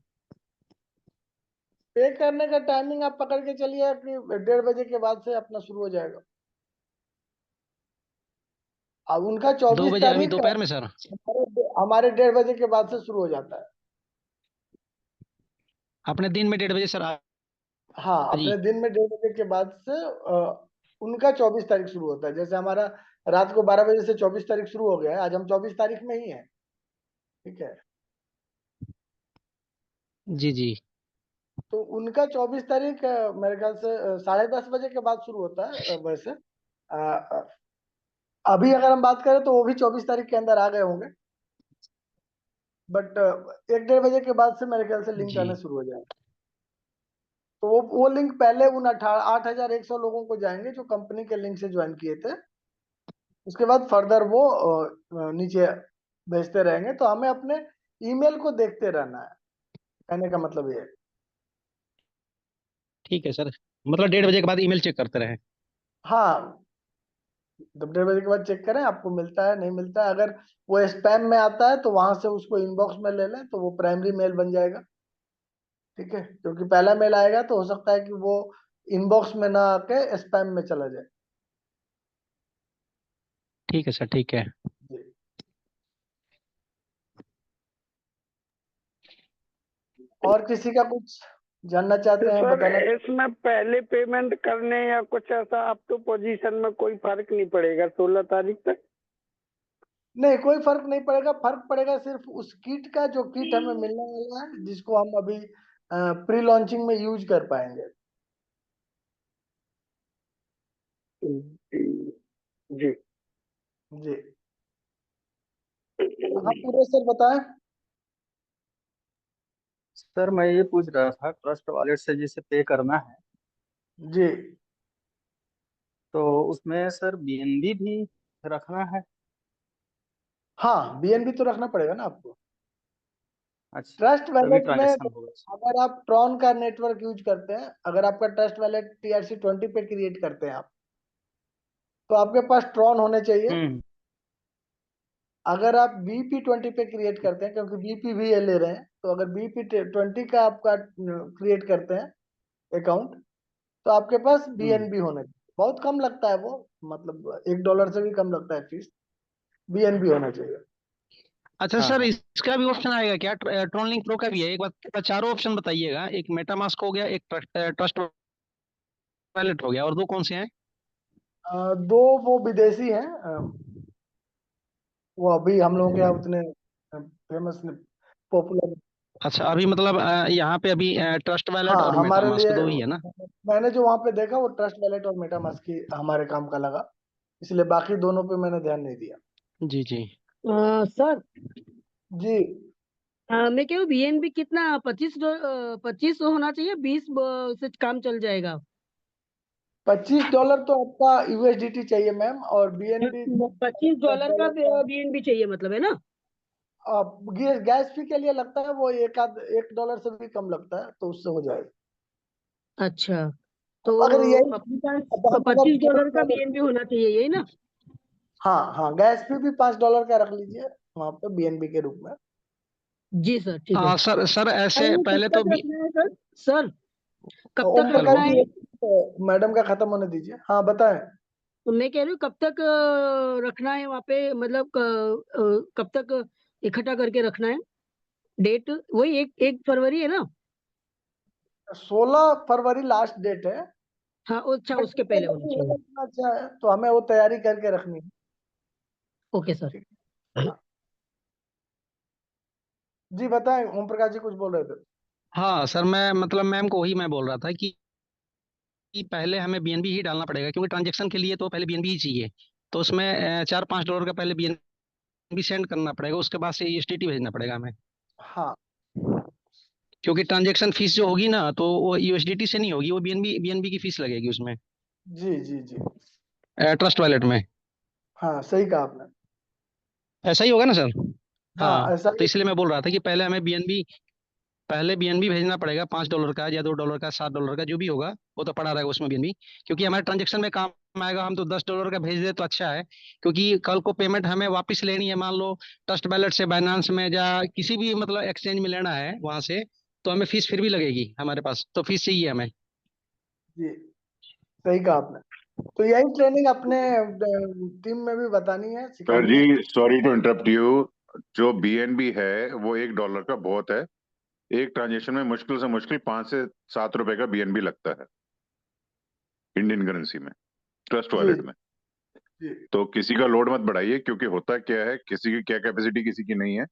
पे करने का टाइमिंग आप पकड़ के चलिए कि 1:30 बजे के बाद से अपना शुरू हो जाएगा। अब उनका दो 24 बजे अभी तारीख दोपहर में सर? हमारे 1:30 बजे के बाद से शुरू हो जाता है। अपने दिन में 1:30 बजे सर हाँ, जी। अपने दिन में 1:30 बजे के बाद से उनका 24 तारीख शुरू होता है। जैसे हमारा रात को 12 बजे से 24 तारीख शुरू हो गया है। आज हम 24 तारीख में ही है। ठीक है। जी जी। तो उनका 24 तारीख मेरे ख्याल से 10:30 बजे के बाद शुरू होता है वैसे। अभी अगर हम बात करें तो वो भी 24 तारीख के अंदर आ गए होंगे। बट 1-1:30 बजे के बाद से मेरे ख्याल से लिंक जी आने शुरू हो जाएंगे। तो वो लिंक पहले उन 8,100 लोगों को जाएंगे जो कंपनी के लिंक से ज्वाइन किए थे। उसके बाद फर्दर वो नीचे भेजते रहेंगे। तो हमें अपने ईमेल को देखते रहना है, कहने का मतलब ये है। ठीक है सर, मतलब 1:30 बजे के बाद ईमेल चेक करते रहे। हाँ, जब 1:30 बजे के बाद चेक करें आपको मिलता है नहीं मिलता है। अगर वो स्पैम में आता है तो वहां से उसको इनबॉक्स में ले लें, तो वो प्राइमरी मेल बन जाएगा। ठीक है, क्योंकि पहला मेल आएगा तो हो सकता है कि वो इनबॉक्स में ना आके स्पैम में चला जाए। ठीक है सर, ठीक है। जी। और किसी का कुछ जानना तो चाहते हैं, सर बताना चाहते इसमें पहले पेमेंट करने या कुछ ऐसा अप टू पोजीशन में कोई फर्क नहीं पड़ेगा 16 तारीख तक? नहीं, कोई फर्क नहीं पड़ेगा। फर्क पड़ेगा सिर्फ उस किट का, जो किट हमें मिलने वाला है, जिसको हम अभी प्री लॉन्चिंग में यूज कर पाएंगे। जी जी। जी। हाँ, पूरे सर बताएं। सर मैं ये पूछ रहा था, ट्रस्ट वॉलेट से जिसे पे करना है जी। तो उसमें सर बीएनबी भी रखना है? हाँ, बीएनबी तो रखना पड़ेगा ना आपको। अच्छा, ट्रस्ट तभी वैलेट में ट्रांजेक्शन होगा। अगर आप ट्रॉन का नेटवर्क यूज करते हैं, अगर आपका ट्रस्ट वैलेट TRC20 पे क्रिएट करते हैं आप, तो आपके पास ट्रॉन होने चाहिए। हम्म। अगर आप BP20 पे क्रिएट करते हैं, क्योंकि BP भी ये ले रहे हैं, तो अगर BP20 का आपका क्रिएट करते हैं अकाउंट, तो आपके पास हम्म। BNB होना चाहिए। बहुत कम लगता है वो, मतलब $1 से भी कम लगता है फीस। BNB होना चाहिए। अच्छा हाँ सर, हाँ। इसका भी ऑप्शन आएगा क्या? ट्रॉन लिंक प्रो का भी है? एक बात, चारों ऑप्शन बताइएगा। एक मेटामास्क हो गया, एक ट्रस्ट वैलेट हो गया, और दो कौन से हैं? दो वो विदेशी हैं। वो अभी हम लोगों के यहाँ उतने फेमस पॉपुलर। अच्छा, अभी मतलब यहाँ पे अभी ट्रस्ट वैलेट हाँ, और हमारे मेटामास्क लिए दो ही है ना? मैंने जो वहां पे देखा वो ट्रस्ट वैलेट और मेटामास्क ही हमारे काम का लगा, इसलिए बाकी दोनों पे मैंने ध्यान नहीं दिया। जी जी। सर, जी। मैं क्या BNB कितना 25 होना चाहिए, 20 से काम चल जाएगा? $25 तो आपका यूएसडीटी चाहिए मैम, और बीएनबी $25 का बीएनबी चाहिए मतलब, है ना? गैस फी के लिए लगता है वो $1 से भी कम लगता है, तो उससे हो जाएगा। अच्छा, तो अगर यही अपने पास अब हम अगर $25 का बीएनबी होना चाहिए, यही ना? हाँ हाँ, गैस फी भी $5 का रख लीजिए वहाँ पे बीएनबी के रूप में। जी सर, ठीक है। हाँ सर, सर और ऐसे ये कब पहले तो तक रखना है सर? सर, कब ओम तक प्रकाश रखना जी, है? मैडम का खत्म होने दीजिए, हाँ बताएं। तो मैं कह रही हूँ कब तक रखना है वहाँ पे, मतलब कब तक इकट्ठा करके रखना है? डेट वही 1 फरवरी है ना? 16 फरवरी लास्ट डेट है। हाँ, अच्छा, बट उसके पहले होना चाहिए। अच्छा है, तो हमें वो तैयारी करके रखनी है। Okay sir. ठीक है, हाँ। जी बताएं, ओम प्रकाश जी कुछ बोल रहे थे। हाँ सर, मैं मतलब मैम को वही मैं बोल रहा था कि पहले हमें बीएनबी ही डालना पड़ेगा, क्योंकि ट्रांजैक्शन के लिए तो पहले बीएनबी ही चाहिए। तो उसमें $4-5 का पहले बीएनबी सेंड करना पड़ेगा, उसके बाद से यूएसडीटी भेजना पड़ेगा हमें। हाँ क्योंकि ट्रांजैक्शन फीस जो होगी ना, तो वो यूएसडीटी से नहीं होगी, वो बीएनबी बीएनबी की फीस लगेगी उसमें, जी जी जी, ट्रस्ट वॉलेट में। हाँ सही कहा आपने। ऐसा ही होगा ना सर? हाँ हाँ, ऐसा तो ही। इसलिए मैं बोल रहा था कि पहले बीएनबी भेजना पड़ेगा, $5 का या $2 का, $7 का, जो भी होगा वो तो पड़ा रहेगा उसमें बीएनबी। क्योंकि हमारे ट्रांजेक्शन में काम आएगा। हम तो $10 का भेज दे तो अच्छा है, क्योंकि कल को पेमेंट हमें वापस लेनी है, मान लो ट्रस्ट बैलेट से बाइनांस में या किसी भी मतलब एक्सचेंज में लेना है वहां से, तो हमें फीस फिर भी लगेगी हमारे पास, तो फीस चाहिए हमें। जी सही कहा आपने। तो यही ट्रेनिंग अपने टीम में भी बतानी है, सर सिखानी है। जी, सॉरी टू इंटरप्ट यू। जो बीएनबी है वो $1 का बहुत है। एक ट्रांजेक्शन में मुश्किल से मुश्किल 5 से 7 रुपए का बीएनबी लगता है इंडियन करेंसी में, ट्रस्ट जी वॉलेट में। जी, तो किसी का लोड मत बढ़ाइए, क्योंकि होता क्या है, किसी की क्या कैपेसिटी किसी की नहीं है।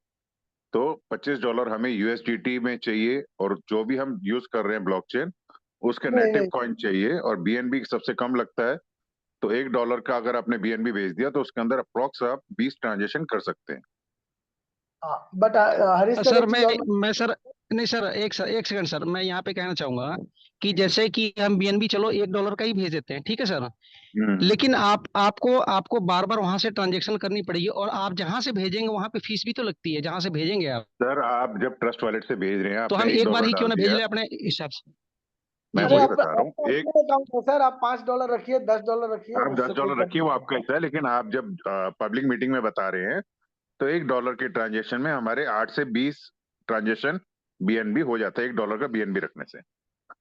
तो $25 हमें यूएसडीटी में चाहिए, और जो भी हम यूज कर रहे हैं ब्लॉकचेन, उसके नहीं नेटिव नहीं, कॉइन चाहिए, और बीएनबी सबसे कम लगता है। तो $1 का अगर आपने बीएनबी भेज दिया, तो उसके अंदर अप्रोक्स आप 20 ट्रांजेक्शन कर सकते हैं। हाँ बट हरीश सर सर एक चीज और मैं सर, नहीं सर, एक सेकंड सर, मैं यहाँ पे कहना चाहूंगा कि जैसे कि हम बीएनबी चलो $1 का ही भेज देते हैं, ठीक है सर। हम्म। लेकिन आपको आपको बार बार वहां से ट्रांजेक्शन करनी पड़ेगी, और आप जहां से भेजेंगे वहां पे फीस भी तो लगती है, जहां से भेजेंगे आप। सर, आप जब ट्रस्ट वॉलेट से भेज रहे हैं, तो हम आपने एक एक बार डॉलर ही क्यों डाल ना भेज दिया। ले अपने हिसाब से। मैं जी अरे जी। वही आपका बता रहा आपका हूँ। एक, अपना अकाउंट है सर, आप $5 रखिए, $10 रखिए, आप दस उससे कोई डॉलर फर्क रखिए, नहीं वो पड़ता। आपका हिस्सा है। लेकिन आप जब पब्लिक मीटिंग में बता रहे हैं, तो $1 के ट्रांजेक्शन में हमारे 8 से 20 ट्रांजेक्शन बीएनबी हो जाता है $1 का बीएनबी रखने से।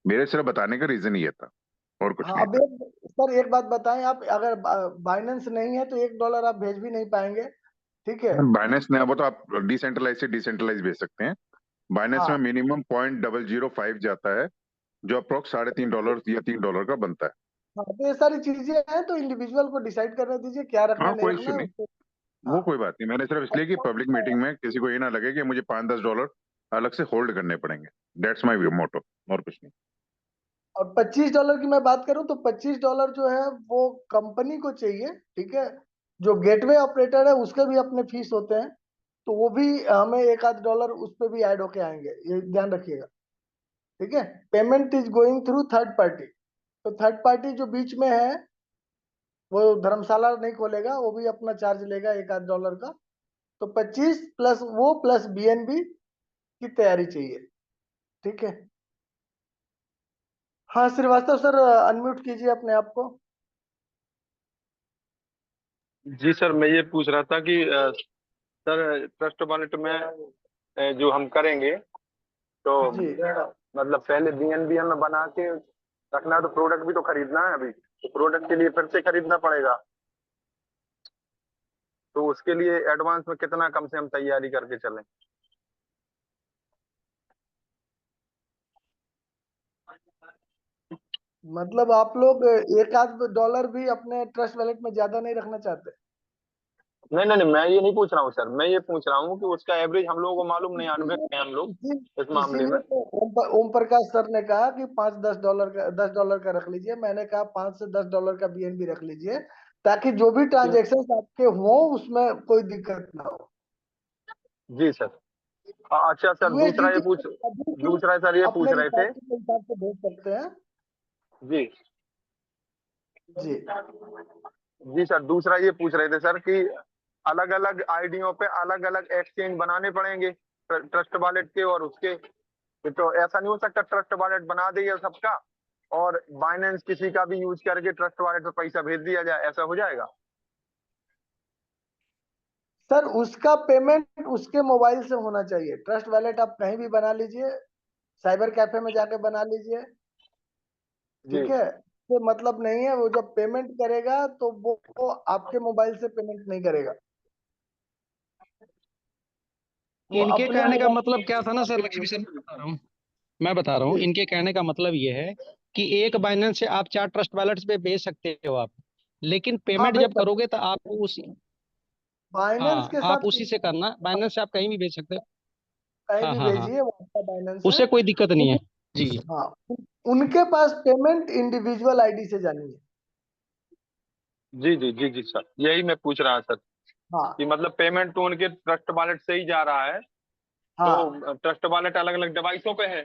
मेरे सिर्फ बताने का रीजन ये था, और कुछ हाँ नहीं अब था। सर एक बात बताएं, आप अगर बाइनेंस नहीं है तो $1 आप भेज भी नहीं पाएंगे। ठीक है। बाइनेंस ने, वो तो आप डिसेंट्रलाइज से डिसेंट्रलाइज भेज सकते हैं। बाइनेंस में हाँ मिनिमम 0.005 जाता है, जो अप्रोक्स $3.5 या $3 का बनता है। हाँ, तो ये सारी चीजें हैं, तो इंडिविजुअल को डिसाइड करने दीजिए क्या रखना हाँ, है नहीं कोई रखना इशू है नहीं। उसको। वो हाँ कोई बात नहीं, मैंने सिर्फ इसलिए कि पब्लिक मीटिंग में किसी को ये ना लगे कि मुझे $5-10 अलग से होल्ड करने पड़ेंगे। दैट्स माई मोटो, और कुछ नहीं। और $25 की मैं बात करूं तो $25 जो है वो कंपनी को चाहिए। ठीक है। जो गेटवे ऑपरेटर है उसके भी अपने फीस होते हैं, तो वो भी हमें एक आध डॉलर उस पर भी ऐड होके आएंगे, ये ध्यान रखिएगा। ठीक है। Payment is going through third party, तो थर्ड पार्टी जो बीच में है वो धर्मशाला नहीं खोलेगा, वो भी अपना चार्ज लेगा एक आध डॉलर का। तो 25 प्लस वो प्लस बीएनबी की तैयारी चाहिए। ठीक है। हाँ श्रीवास्तव सर, अनम्यूट कीजिए अपने आप को। जी सर, मैं ये पूछ रहा था कि सर ट्रस्ट वॉलेट में जो हम करेंगे, तो जी मतलब पहले बीएनबी हमें बना के रखना है, तो प्रोडक्ट भी तो खरीदना है अभी, तो प्रोडक्ट के लिए फिर से खरीदना पड़ेगा। तो उसके लिए एडवांस में कितना कम से हम तैयारी करके चलें? मतलब आप लोग एक आध डॉलर भी अपने ट्रस्ट वॉलेट में ज्यादा नहीं रखना चाहते? नहीं नहीं नहीं, मैं ये नहीं पूछ रहा हूँ सर, मैं ये पूछ रहा हूँ कि उसका एवरेज हम लोगों को मालूम नहीं, अनुभव है हम लोग इस मामले इसीलिए में। तो ओम प्रकाश सर ने कहा कि 5-10 डॉलर का, $10 का रख लीजिए। मैंने कहा $5 से $10 का बीएनबी रख लीजिए, ताकि जो भी ट्रांजेक्शन आपके हो उसमें कोई दिक्कत ना हो। जी सर। अच्छा सर, यूएसडीटी दूसरा सर ये पूछ अपने रहे थे। रिचार्ज के हिसाब से भेज सकते हैं। जी जी जी सर, दूसरा ये पूछ रहे थे सर कि अलग अलग आईडियों पे अलग अलग एक्सचेंज बनाने पड़ेंगे ट्रस्ट वॉलेट के और उसके। तो ऐसा नहीं हो सकता ट्रस्ट वॉलेट बना दिया सबका और बाइनेंस किसी का भी यूज करके ट्रस्ट वॉलेट पे पैसा भेज दिया जाए, ऐसा हो जाएगा? सर, उसका पेमेंट उसके मोबाइल से होना चाहिए। ट्रस्ट वॉलेट आप कहीं भी बना लीजिए, साइबर कैफे में जाके बना लीजिए, जी ठीक है। तो मतलब नहीं है, वो जब पेमेंट करेगा तो वो आपके मोबाइल से पेमेंट नहीं करेगा, वो इनके अपने कहने का मोबाइल। मतलब क्या था ना सर, लक्ष्मी सर मैं बता रहा हूँ, जी, इनके कहने का मतलब ये है कि एक बाइनेंस से आप 4 ट्रस्ट वॉलेट्स पे भेज सकते हो आप, लेकिन हाँ पेमेंट भेज जब सकते। करोगे तो आपको उसी, बाइनेंस हाँ के आप साथ उसी से करना, बाइनेंस से आप कहीं भी भेज सकते हो। कहीं हाँ भी हाँ हाँ, भेजिए, वो आपका बाइनेंस है। उससे कोई दिक्कत नहीं है। उन- जी हाँ, उनके पास पेमेंट इंडिविजुअल आईडी से जानी है। जी जी जी जी सर, यही मैं पूछ रहा सर हाँ कि मतलब पेमेंट तो उनके ट्रस्ट वॉलेट से ही जा रहा है, हाँ तो ट्रस्ट वॉलेट अलग अलग डिवाइसों पे है,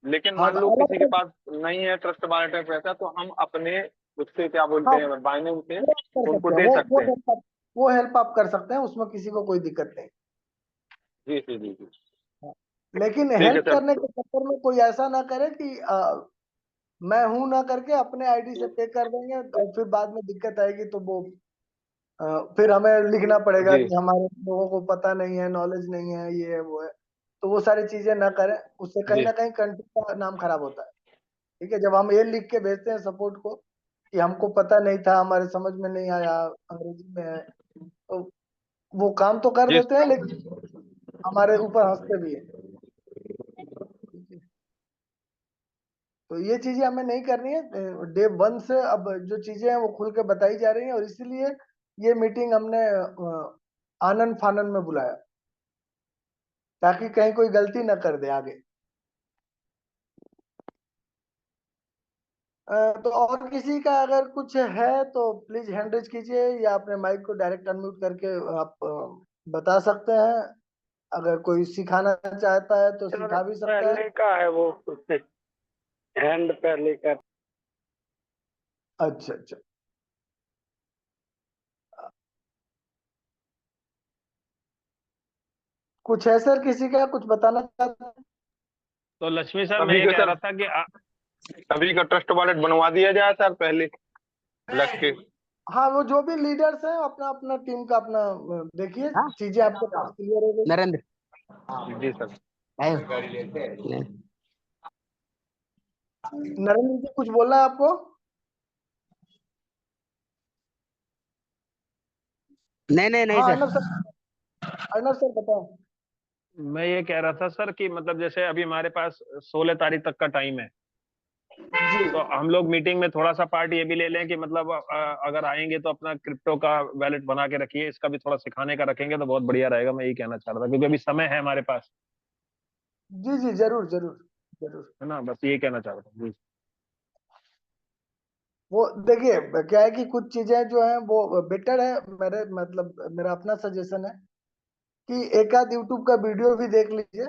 लेकिन हाँ, मान तो लो अलग किसी के अलग। पास नहीं है ट्रस्ट वॉलेट में पैसा, तो हम अपने उससे क्या हाँ, बोलते हैं बाइनेंस से वो आप कर उनको सकते हैं, दे सकते हैं। वो हेल्प आप कर सकते हैं, उसमें किसी को कोई दिक्कत नहीं। जी जी जी जी, हाँ। लेकिन ठीक है हेल्प सर। करने के चक्कर में कोई ऐसा ना करे कि मैं हूं ना करके अपने आईडी से पे कर देंगे और फिर बाद में दिक्कत आएगी, तो वो अ, फिर हमें लिखना पड़ेगा जी कि हमारे लोगों को पता नहीं है, नॉलेज नहीं है, ये है वो है। तो वो सारी चीजें ना करें, उससे कहीं जी ना कहीं कंट्री का नाम खराब होता है। ठीक है, जब हम ये लिख के भेजते हैं सपोर्ट को कि हमको पता नहीं था, हमारे समझ में नहीं आया, अंग्रेजी में है, तो वो काम तो कर जी देते हैं लेकिन हमारे ऊपर हंसते भी हैं। ठीक है? तो ये चीजें हमें नहीं करनी है। डे वन से अब जो चीजें हैं वो खुल के बताई जा रही हैं, और इसीलिए ये मीटिंग हमने आनन फानन में बुलाया, ताकि कहीं कोई गलती ना कर दे आगे। तो और किसी का अगर कुछ है तो प्लीज हैंड रेज कीजिए, या अपने माइक को डायरेक्ट अनम्यूट करके आप बता सकते हैं। अगर कोई सिखाना चाहता है तो सर सिखा भी सकता है। पहले का है वो, हैंड पहले का। अच्छा अच्छा, कुछ है सर, किसी का कुछ बताना चाहते हैं? तो लक्ष्मी सर मैं सभी ये के कह सर, रहा था कि सभी का ट्रस्ट वॉलेट बनवा दिया जाए सर पहले लग के। हाँ, वो जो भी लीडर्स हैं अपना अपना टीम का अपना देखिए, हाँ चीजें आपके पास क्लियर हो गई। नरेंद्र जी सर। नहीं नरेंद्र जी, कुछ बोलना है आपको? नहीं हाँ sir. Arnab sir, Arnab sir बताओ। मैं ये कह रहा था सर कि मतलब जैसे अभी हमारे पास 16 तारीख तक का टाइम है, जी तो हम लोग मीटिंग में थोड़ा सा पार्ट ये भी ले लें कि मतलब अगर आएंगे तो अपना क्रिप्टो का वैलेट बना के रखिए, इसका भी थोड़ा सिखाने का रखेंगे तो बहुत बढ़िया रहेगा। मैं यही कहना चाह रहा था क्योंकि अभी समय है हमारे पास, जी जी, जरूर जरूर जरूर। है ना, बस यही कहना चाह रहा था जी। वो देखिए, क्या है कि कुछ चीजें जो हैं वो बेटर है, मेरे मतलब मेरा अपना सजेशन है कि एक आध यूट्यूब का वीडियो भी देख लीजिए।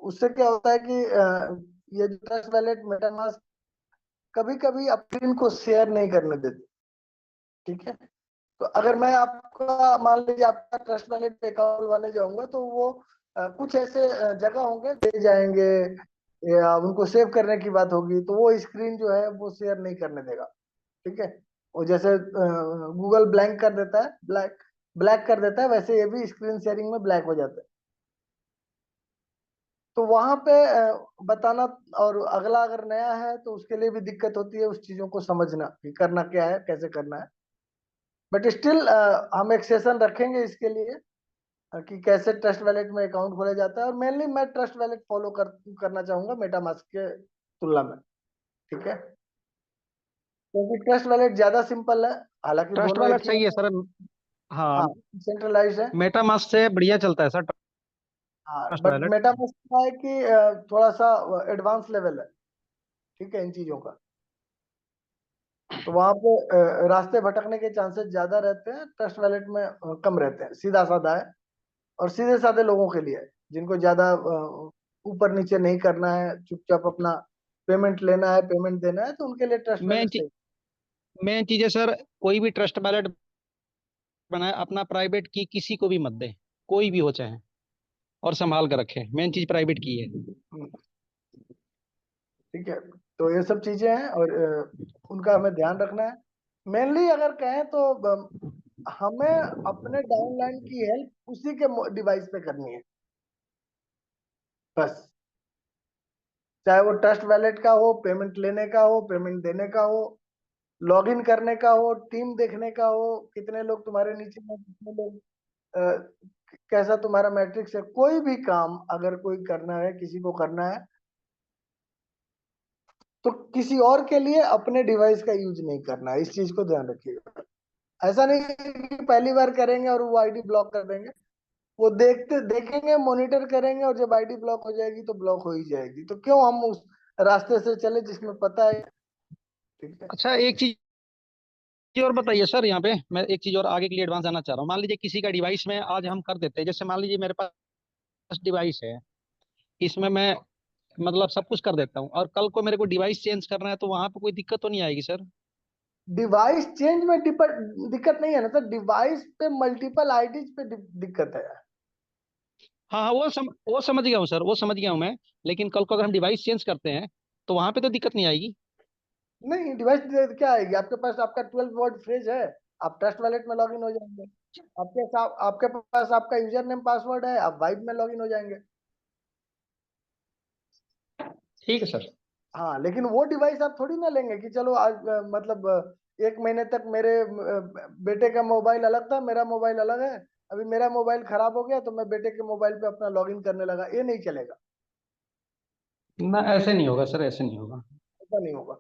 उससे क्या होता है कि ये ट्रस्ट वैलेट मेटामास्क कभी कभी अपने को शेयर नहीं करने देते। ठीक है, तो अगर मैं आपका मान लीजिए आपका ट्रस्ट वैलेट पे अकाउंट वाले जाऊंगा, तो वो कुछ ऐसे जगह होंगे दे जाएंगे, या उनको सेव करने की बात होगी, तो वो स्क्रीन जो है वो शेयर नहीं करने देगा। ठीक है, वो जैसे गूगल ब्लैंक कर देता है, ब्लैक ब्लैक कर देता है, वैसे ये भी स्क्रीन शेयरिंग में ब्लैक हो जाता है। तो वहां पे बताना, और अगला अगर नया है तो उसके लिए भी दिक्कत होती है उस चीजों को समझना कि करना क्या है, कैसे करना है। बट स्टिल हम एक सेशन रखेंगे इसके लिए कि कैसे ट्रस्ट वैलेट में अकाउंट खोला जाता है, और मेनली मैं ट्रस्ट वैलेट फॉलो करना चाहूंगा मेटामास्क के तुलना में। ठीक है, क्योंकि ट्रस्ट वैलेट ज्यादा सिंपल है, हालांकि ट्रस्ट दोनों एक वालेट ही। सही है सर। हाँ हाँ, सेंट्रलाइज है। मेटामास्क से बढ़िया चलता है सर हाँ, ट्रस्ट बट वालेट। मेटामास्क का है कि थोड़ा सा एडवांस लेवल है, ठीक है, इन चीजों का। तो वहां पे रास्ते भटकने के चांसेस ज्यादा रहते हैं, ट्रस्ट वैलेट में कम रहते हैं, सीधा साधा है, और सीधे साधे लोगों के लिए है, जिनको ज्यादा ऊपर नीचे नहीं करना है, चुपचाप अपना पेमेंट लेना है, पेमेंट देना है, तो उनके लिए ट्रस्ट मैं वैलेट सही। मेन चीज है सर, कोई भी ट्रस्ट वैलेट बनाए अपना प्राइवेट की किसी को भी मत दे, कोई भी हो चाहे, और संभाल कर रखे। मेन चीज प्राइवेट की है। ठीक है, तो ये सब चीजें हैं और उनका हमें ध्यान रखना है। मेनली अगर कहें तो हमें अपने डाउनलाइन की हेल्प उसी के डिवाइस पे करनी है बस, चाहे वो ट्रस्ट वैलेट का हो, पेमेंट लेने का हो, पेमेंट देने का हो, लॉगिन करने का हो, टीम देखने का हो, कितने लोग तुम्हारे नीचे हैं, कितने लोग कैसा तुम्हारा मैट्रिक्स है, कोई भी काम अगर कोई करना है, किसी को करना है, तो किसी और के लिए अपने डिवाइस का यूज नहीं करना है। इस चीज को ध्यान रखिएगा। ऐसा नहीं है कि पहली बार करेंगे और वो आईडी ब्लॉक कर देंगे। वो देखेंगे, मॉनिटर करेंगे, और जब आईडी ब्लॉक हो जाएगी तो ब्लॉक हो ही जाएगी। तो क्यों हम उस रास्ते से चले जिसमें पता है। ठीक है, अच्छा, एक चीज और बताइए सर, यहाँ पे मैं एक चीज और आगे के लिए एडवांस जाना चाह रहा हूँ। मान लीजिए किसी का डिवाइस में आज हम कर देते हैं, जैसे मान लीजिए मेरे पास डिवाइस है, इसमें मैं मतलब सब कुछ कर देता हूँ, और कल को मेरे को डिवाइस चेंज करना है, तो वहां पे कोई दिक्कत तो नहीं आएगी सर? डिवाइस चेंज में दिक्कत नहीं है ना सर, डिवाइस पे मल्टीपल आईडीज पे दिक्कत है। हाँ हाँ, वो समझ गया हूँ सर, वो समझ गया हूँ मैं। लेकिन कल को अगर हम डिवाइस चेंज करते हैं तो वहां पे तो दिक्कत नहीं आएगी? नहीं, डिवाइस क्या आएगी, आपके पास आपका 12 वर्ड फ्रेज है, आप ट्रस्ट वॉलेट में लॉगिन हो जाएंगे। आपके पास आपका यूजर नेम पासवर्ड है, आप वाइब में लॉगिन हो जाएंगे। ठीक है सर। हाँ, लेकिन वो डिवाइस आप थोड़ी ना लेंगे कि चलो आज मतलब 1 महीने तक मेरे बेटे का मोबाइल अलग था, मेरा मोबाइल अलग है, अभी मेरा मोबाइल खराब हो गया तो मैं बेटे के मोबाइल पे अपना लॉगिन करने लगा। ये नहीं चलेगा, ना, ऐसे नहीं होगा सर, ऐसे नहीं होगा। ऐसा नहीं होगा।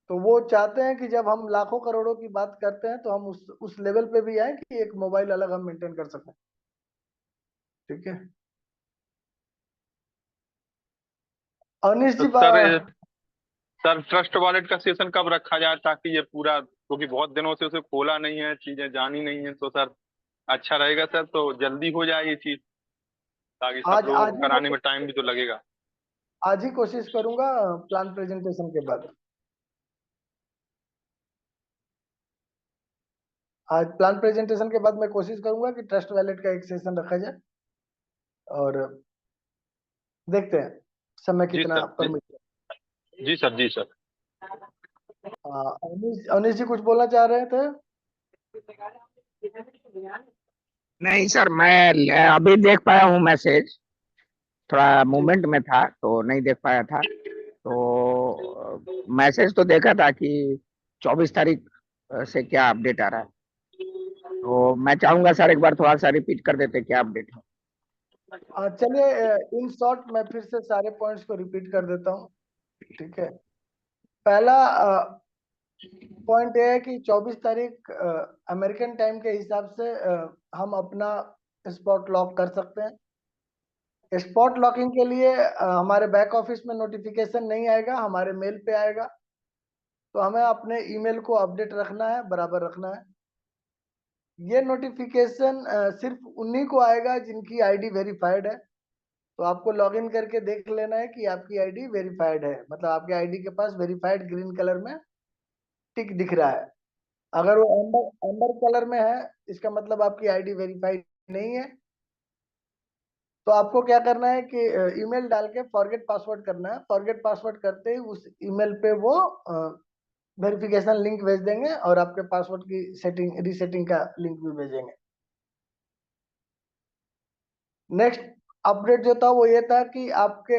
तो वो चाहते हैं कि जब हम लाखों करोड़ों की बात करते हैं तो हम उस लेवल पे भी आए कि एक मोबाइल अलग हम मेंटेन कर सकें। ठीक है, अनिश तो जी सर ट्रस्ट वॉलेट का सेशन कब रखा जाए, ताकि ये पूरा, क्योंकि बहुत दिनों से उसे खोला नहीं है, चीजें जानी नहीं है, तो सर अच्छा रहेगा सर, तो जल्दी हो जाए ये चीज, ताकि सब आज लोगों को आज ही कराने में टाइम भी तो लगेगा। आज ही कोशिश करूंगा प्लान प्रेजेंटेशन के बाद। आज प्लान प्रेजेंटेशन के बाद मैं कोशिश करूंगा कि ट्रस्ट वैलेट का एक सेशन रखा जाए, और देखते हैं समय जी कितना सर, परमिट। जी सर, जी सर। अनिश जी कुछ बोलना चाह रहे थे? नहीं सर, मैं अभी देख पाया हूँ मैसेज, थोड़ा मूवमेंट में था तो नहीं देख पाया था। तो मैसेज तो देखा था कि 24 तारीख से क्या अपडेट आ रहा है, तो मैं चाहूंगा सर एक बार थोड़ा सा रिपीट कर देते क्या अपडेट है। चलिए, इन शॉर्ट मैं फिर से सारे पॉइंट्स को रिपीट कर देता हूँ। ठीक है, पहला पॉइंट ये है कि 24 तारीख अमेरिकन टाइम के हिसाब से हम अपना स्पॉट लॉक कर सकते हैं। स्पॉट लॉकिंग के लिए हमारे बैक ऑफिस में नोटिफिकेशन नहीं आएगा, हमारे मेल पे आएगा। तो हमें अपने ईमेल को अपडेट रखना है, बराबर रखना है। ये नोटिफिकेशन सिर्फ उन्हीं को आएगा जिनकी आईडी वेरीफाइड है। तो आपको लॉगिन करके देख लेना है कि आपकी आईडी वेरीफाइड है, मतलब आपके आईडी के पास वेरीफाइड ग्रीन कलर में टिक दिख रहा है। अगर वो एम्बर एम्बर कलर में है, इसका मतलब आपकी आईडी वेरीफाइड नहीं है। तो आपको क्या करना है कि ईमेल डाल के फॉरगेट पासवर्ड करना है। फॉरगेट पासवर्ड करते ही उस ईमेल पे वो वेरिफिकेशन लिंक भेज देंगे, और आपके पासवर्ड की सेटिंग रीसेटिंग का लिंक भी भेजेंगे। नेक्स्ट अपडेट जो था वो ये था कि आपके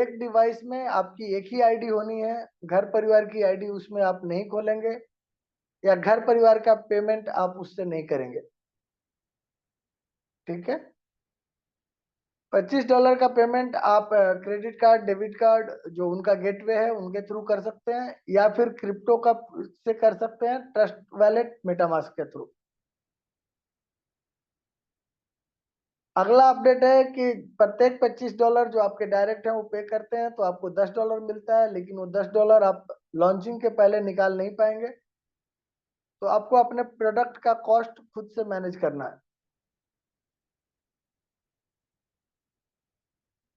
एक डिवाइस में आपकी एक ही आईडी होनी है। घर परिवार की आईडी उसमें आप नहीं खोलेंगे, या घर परिवार का पेमेंट आप उससे नहीं करेंगे। ठीक है, $25 का पेमेंट आप क्रेडिट कार्ड, डेबिट कार्ड, जो उनका गेटवे है उनके थ्रू कर सकते हैं, या फिर क्रिप्टो का से कर सकते हैं, ट्रस्ट वैलेट मेटामास्क के थ्रू। अगला अपडेट है कि प्रत्येक $25 जो आपके डायरेक्ट हैं वो पे करते हैं तो आपको $10 मिलता है, लेकिन वो $10 आप लॉन्चिंग के पहले निकाल नहीं पाएंगे। तो आपको अपने प्रोडक्ट का कॉस्ट खुद से मैनेज करना है।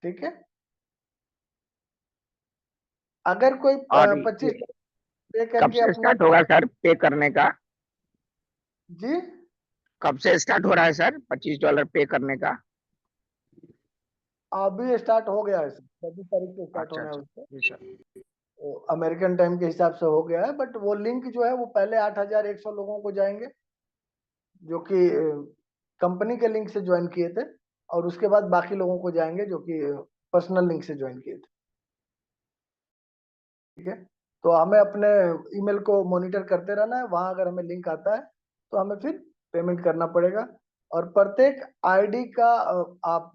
ठीक है, अगर कोई और 25 पे कब करके से अपना, स्टार्ट होगा सर पे करने का? जी कब से स्टार्ट हो रहा है सर $25 पे करने का? अभी स्टार्ट हो गया है, 25 तारीख से स्टार्ट अच्छा होना है अच्छा उसको। जी सर। वो अमेरिकन टाइम के हिसाब से हो गया है, बट वो लिंक जो है वो पहले 8,100 लोगों को जाएंगे जो कि कंपनी के लिंक से ज्वाइन किए थे, और उसके बाद बाकी लोगों को जाएंगे जो कि पर्सनल लिंक से ज्वाइन किए थे। ठीक है, तो हमें अपने ईमेल को मॉनिटर करते रहना है, वहां अगर हमें लिंक आता है तो हमें फिर पेमेंट करना पड़ेगा। और प्रत्येक आईडी का आप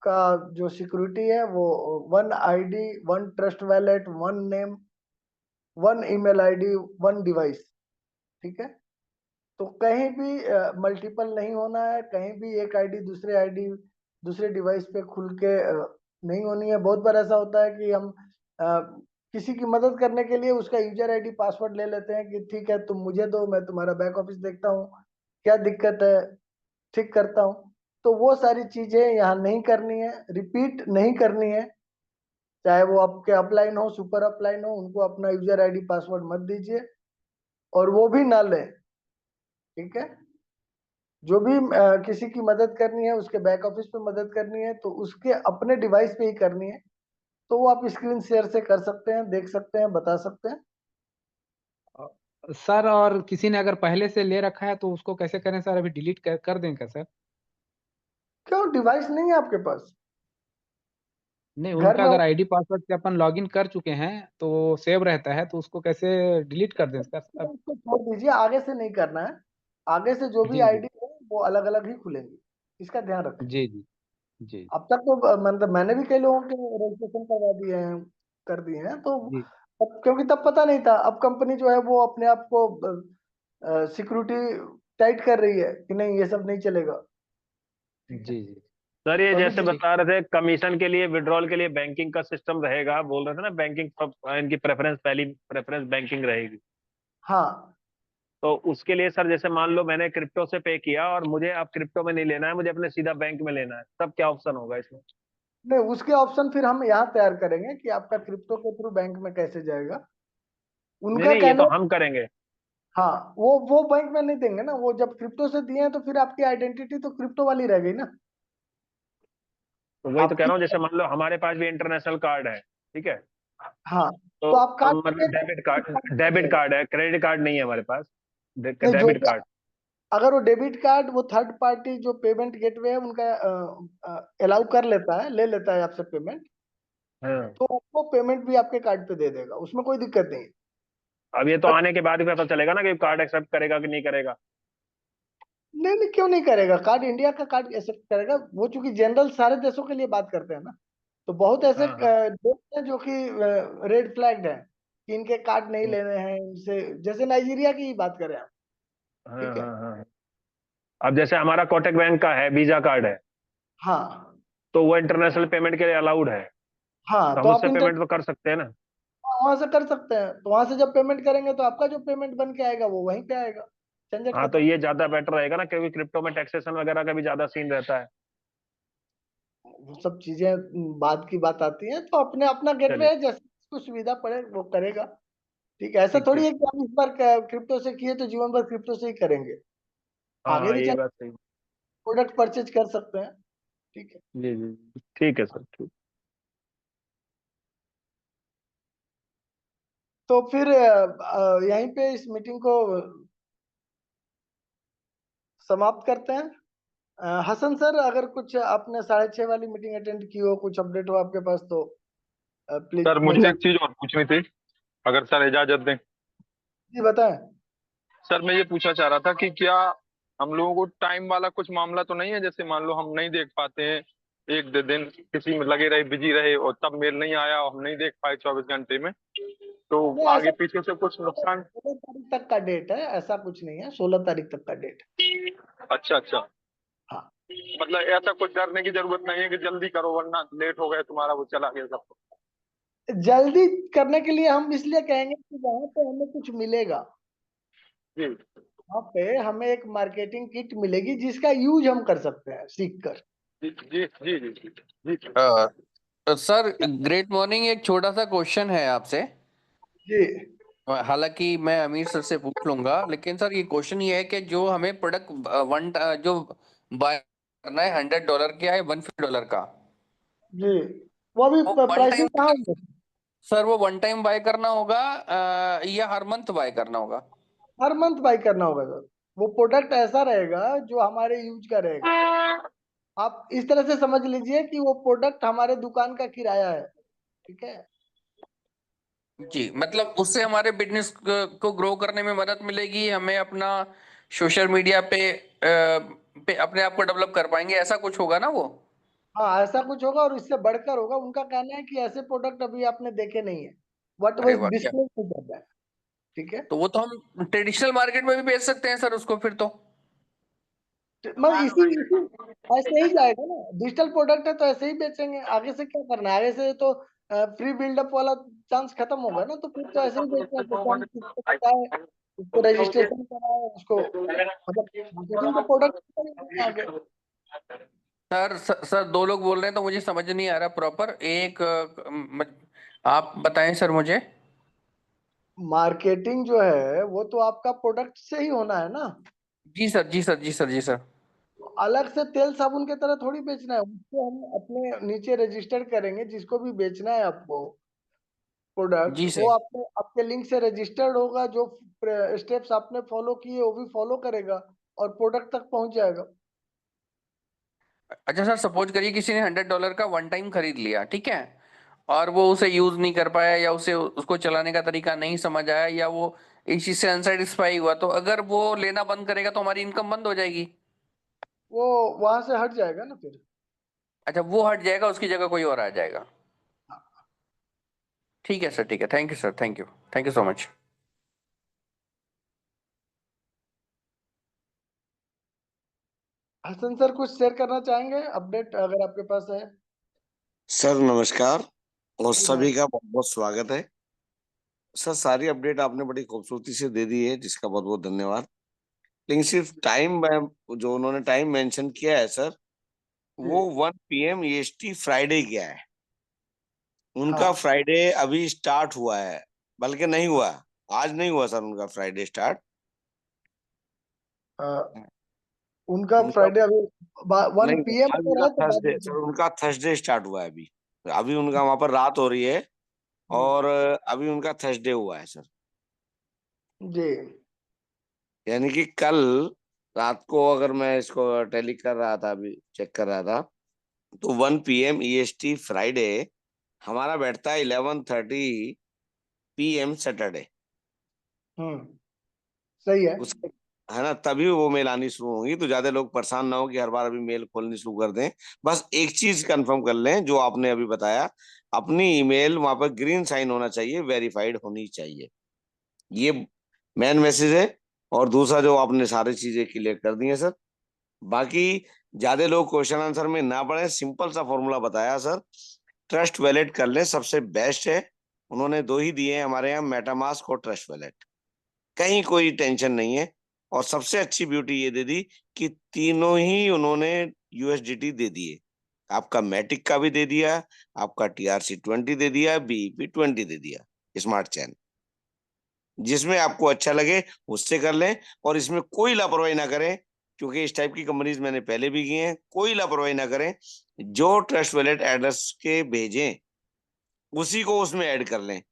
का जो सिक्योरिटी है वो 1 ID, 1 trust wallet, 1 name, 1 email ID, 1 device. ठीक है, तो कहीं भी मल्टीपल नहीं होना है, कहीं भी एक आईडी दूसरे डिवाइस पे खुल के नहीं होनी है। बहुत बार ऐसा होता है कि हम किसी की मदद करने के लिए उसका यूजर आईडी पासवर्ड ले लेते हैं कि ठीक है तुम मुझे दो, मैं तुम्हारा बैक ऑफिस देखता हूँ, क्या दिक्कत है, ठीक करता हूँ। तो वो सारी चीजें यहाँ नहीं करनी है, रिपीट नहीं करनी है। चाहे वो आपके अपलाइन हो, सुपर अपलाइन हो, उनको अपना यूजर आईडी पासवर्ड मत दीजिए, और वो भी ना लें। ठीक है, जो भी किसी की मदद करनी है, उसके बैक ऑफिस पे मदद करनी है तो उसके अपने डिवाइस पे ही करनी है। तो वो आप स्क्रीन शेयर से कर सकते हैं, देख सकते हैं, बता सकते हैं। सर और किसी ने अगर पहले से ले रखा है तो उसको कैसे करें सर? अभी डिलीट कर दें क्या सर? क्यों, डिवाइस नहीं है आपके पास? नहीं, घर उनका में अगर आईडी पासवर्ड से अपन लॉगिन कर चुके हैं तो सेव रहता है, तो उसको कैसे डिलीट कर दें सर? अब उसको छोड़ दीजिए, आगे से नहीं करना है। आगे से जो भी जी जी आईडी है वो अलग अलग ही खुलेंगी, इसका ध्यान रखें। जी जी जी अब तक तो मतलब मैंने भी कई लोगों के रजिस्ट्रेशन करवा दिए हैं, कर दिए हैं, तो जी क्योंकि तब पता नहीं था। अब कंपनी जो है वो अपने आप को सिक्योरिटी टाइट कर रही है कि नहीं, ये सब नहीं चलेगा। जी ठीक है, जी सर ये तो अभी जैसे बता रहे थे कमीशन के लिए विड्रॉल के लिए बैंकिंग का सिस्टम रहेगा, बोल रहे थे ना बैंकिंग इनकी प्रेफरेंस, पहली प्रेफरेंस बैंकिंग रहेगी। हाँ, तो उसके लिए सर जैसे मान लो मैंने क्रिप्टो से पे किया और मुझे अब क्रिप्टो में नहीं लेना है, मुझे अपने सीधा बैंक में लेना है, तब क्या ऑप्शन होगा इसमें? नहीं उसके ऑप्शन फिर हम यहाँ तैयार करेंगे कि आपका क्रिप्टो के थ्रू बैंक में कैसे जाएगा। नहीं उनका नहीं, ये तो कहना, हम करेंगे। हाँ वो बैंक में नहीं देंगे ना, वो जब क्रिप्टो से दिए हैं तो फिर आपकी आइडेंटिटी तो क्रिप्टो वाली रह गई ना। तो वही तो कह आपकी, रहा हूँ, जैसे मान लो हमारे पास भी इंटरनेशनल कार्ड है, ठीक है, हाँ तो तो आप कार्ड हम मतलब डेबिट कार्ड है, क्रेडिट कार्ड नहीं है हमारे पास, नहीं, जो डेबिट भी, कार्ड। अगर वो डेबिट कार्ड वो थर्ड पार्टी जो पेमेंट गेटवे है उनका अलाउ कर लेता है, ले लेता है आपसे पेमेंट, हाँ, तो वो पेमेंट भी आपके कार्ड पे दे देगा, उसमें कोई दिक्कत नहीं है। अब ये तो बट आने के बाद ही पता चलेगा ना कि कार्ड एक्सेप्ट करेगा कि नहीं करेगा। नहीं नहीं, क्यों नहीं करेगा, कार्ड इंडिया का कार्ड एक्सेप्ट करेगा। वो चूंकि जनरल सारे देशों के लिए बात करते हैं ना, तो बहुत ऐसे हाँ हाँ देश हैं जो कि रेड फ्लैग्ड हैं कि इनके कार्ड नहीं हाँ लेने हैं इनसे, जैसे नाइजीरिया की ही बात करें आप। हाँ ठीक है, हाँ हाँ। अब जैसे हमारा कोटक बैंक का है, वीजा कार्ड है, हाँ तो वो इंटरनेशनल पेमेंट के लिए अलाउड है, हाँ, तो तो हम आप उससे इंटर पेमेंट तो कर सकते हैं ना। वहां से कर सकते हैं, तो वहां से जब पेमेंट करेंगे तो आपका जो पेमेंट बन के आएगा वो वहीं पे आएगा, झंझट हाँ, तो खत्म। ये ज्यादा बेटर रहेगा ना, क्योंकि क्रिप्टो में टैक्सेशन वगैरह का भी ज्यादा सीन रहता है। वो सब चीजें बाद की बात आती है, तो अपने अपना गेटवे चलिए, है, जैसे उसको सुविधा पड़े वो करेगा। ठीक है, ऐसा ठीक थोड़ी ठीक। है कि हम इस बार क्रिप्टो से किए तो जीवन भर क्रिप्टो से ही करेंगे। हाँ आगे हाँ, भी ये चल बात सही। प्रोडक्ट परचेज कर सकते हैं। ठीक है, जी जी जी, ठीक है सर, ठीक। तो फिर यहीं पे इस मीटिंग को समाप्त करते हैं। हसन सर, अगर कुछ आपने 6:30 वाली मीटिंग अटेंड की हो, कुछ अपडेट हो आपके पास तो प्लीज सर मुझे मुझे एक चीज और पूछनी थी, अगर सर इजाजत दें। जी बताएं। सर मैं ये पूछना चाह रहा था कि क्या हम लोगों को टाइम वाला कुछ मामला तो नहीं है, जैसे मान लो हम नहीं देख पाते हैं, एक दो दिन किसी में लगे रहे, बिजी रहे, और तब मेल नहीं आया और हम नहीं देख पाए 24 घंटे में, तो नहीं, आगे ऐसा पीछे से कुछ नुकसान? 16 तारीख तक का डेट है, ऐसा कुछ नहीं है, 16 तारीख तक का डेट है। अच्छा अच्छा, हाँ, मतलब ऐसा कुछ डरने की जरूरत नहीं है कि जल्दी करो वरना लेट हो गया तुम्हारा, वो चला गया सब? जल्दी करने के लिए हम इसलिए कहेंगे कि वहां पे हमें कुछ मिलेगा। जी वहां पे हमें एक मार्केटिंग किट मिलेगी जिसका यूज हम कर सकते हैं सीख कर। जी जी जी जी जी जी। सर ग्रेट मॉर्निंग, एक छोटा सा क्वेश्चन है आपसे। जी हालांकि मैं अमीर सर से पूछ लूंगा, लेकिन सर ये क्वेश्चन ये है कि जो हमें प्रोडक्ट जो बाय करना है $100 का है $150 का, जी, वो अभी वो वन प्राइसिंग टाइम, कहाँ होंगे? सर वो वन टाइम बाय करना होगा या हर मंथ बाय करना होगा? हर मंथ बाई करना होगा सर। वो प्रोडक्ट ऐसा रहेगा जो हमारे यूज का रहेगा। आप इस तरह से समझ लीजिए कि वो प्रोडक्ट हमारे दुकान का किराया है, ठीक है। जी, मतलब उससे हमारे बिजनेस को ग्रो करने में मदद मिलेगी, हमें अपना सोशल मीडिया पे अपने आप को डेवलप कर पाएंगे, ऐसा कुछ होगा ना वो? हाँ, ऐसा कुछ होगा और इससे बढ़कर होगा। उनका कहना है कि ऐसे प्रोडक्ट अभी आपने देखे नहीं है, बट वो अरे वाह, क्या! डिस्प्ले में कर रहा है, ठीक है। तो वो तो हम ट्रेडिशनल मार्केट में भी बेच सकते हैं सर उसको फिर तो। मतलब इसी इसी ऐसे ही जाएगा ना। डिजिटल प्रोडक्ट है तो ऐसे ही बेचेंगे। आगे से क्या करना है? आगे से तो फ्री बिल्डअप वाला चांस खत्म होगा ना, तो फिर तो ऐसे ही बेचना है। जैसे हम किसको बताए, उसको रजिस्ट्रेशन कराए, उसको मतलब मार्केटिंग का प्रोडक्ट आगे। सर दो लोग बोल रहे हैं तो मुझे समझ नहीं आ रहा प्रॉपर। एक आप बताएं सर मुझे। मार्केटिंग जो है वो तो आपका प्रोडक्ट से ही होना है ना। जी सर, जी सर, जी सर, जी सर। अलग से तेल साबुन की तरह थोड़ी बेचना है। उसको हम अपने नीचे रजिस्टर करेंगे। जिसको भी बेचना है आपको प्रोडक्ट, जी वो सर। आपने आपके लिंक से रजिस्टर्ड होगा। जो स्टेप्स आपने फॉलो किए वो भी फॉलो करेगा और प्रोडक्ट तक पहुंच जाएगा। अच्छा सर, सपोज करिए किसी ने $100 का वन टाइम खरीद लिया, ठीक है, और वो उसे यूज नहीं कर पाया या उसे उसको चलाने का तरीका नहीं समझ आया या वो इस चीज से अनसेटिस्फाई हुआ, तो अगर वो लेना बंद करेगा तो हमारी इनकम बंद हो जाएगी? वो वहां से हट जाएगा ना फिर। अच्छा, वो हट जाएगा, उसकी जगह कोई और आ जाएगा। ठीक है सर, ठीक है, thank you sir, thank you, thank you so much. Hasan sir कुछ शेयर करना चाहेंगे अपडेट अगर आपके पास है? सर नमस्कार और जी सभी का नमस्कार। बहुत बहुत स्वागत है। सर सारी अपडेट आपने बड़ी खूबसूरती से दे दी है, जिसका बहुत बहुत धन्यवाद। लेकिन सिर्फ टाइम जो उन्होंने टाइम मेंशन किया है सर, जी वो 1 PM EST फ्राइडे किया है। उनका हाँ। फ्राइडे अभी स्टार्ट हुआ है, बल्कि नहीं हुआ, आज नहीं हुआ सर उनका फ्राइडे स्टार्ट। अ, उनका उनका फ्राइडे अभी 1 PM आज पर उनका है तो बाद थर्सडे में सर, उनका थर्सडे स्टार्ट हुआ है अभी। अभी उनका वहां पर रात हो रही है और अभी उनका थर्सडे हुआ है सर। जी यानी कि कल रात को अगर मैं इसको टैली कर रहा था, अभी चेक कर रहा था, तो 1 PM EST फ्राइडे हमारा बैठता है 11:30 PM सैटरडे। सही है। उस है ना, तभी वो मेल आनी शुरू होंगी। तो ज्यादा लोग परेशान ना हो कि हर बार अभी मेल खोलनी शुरू कर दें। बस एक चीज कंफर्म कर लें, जो आपने अभी बताया, अपनी ईमेल वहां पर ग्रीन साइन होना चाहिए, वेरीफाइड होनी चाहिए। ये मेन मैसेज है। और दूसरा जो आपने सारी चीजें क्लियर कर दी है सर। बाकी ज्यादा लोग क्वेश्चन आंसर में ना पड़े, सिंपल सा फॉर्मूला बताया सर। ट्रस्ट वैलेट कर ले, सबसे बेस्ट है। उन्होंने दो ही दिए हैं हमारे यहाँ, मेटामास्क और ट्रस्ट वैलेट। कहीं कोई टेंशन नहीं है। और सबसे अच्छी ब्यूटी ये दे दी कि तीनों ही उन्होंने USDT दे दिए। आपका मैटिक का भी दे दिया, आपका TRC20 दे दिया, BEP20 दे दिया, स्मार्ट चैन। जिसमें आपको अच्छा लगे उससे कर लें। और इसमें कोई लापरवाही ना करें, क्योंकि इस टाइप की कंपनीज मैंने पहले भी की हैं। कोई लापरवाही ना करें, जो ट्रस्ट वैलेट एड्रेस के भेजें उसी को उसमें ऐड कर लें।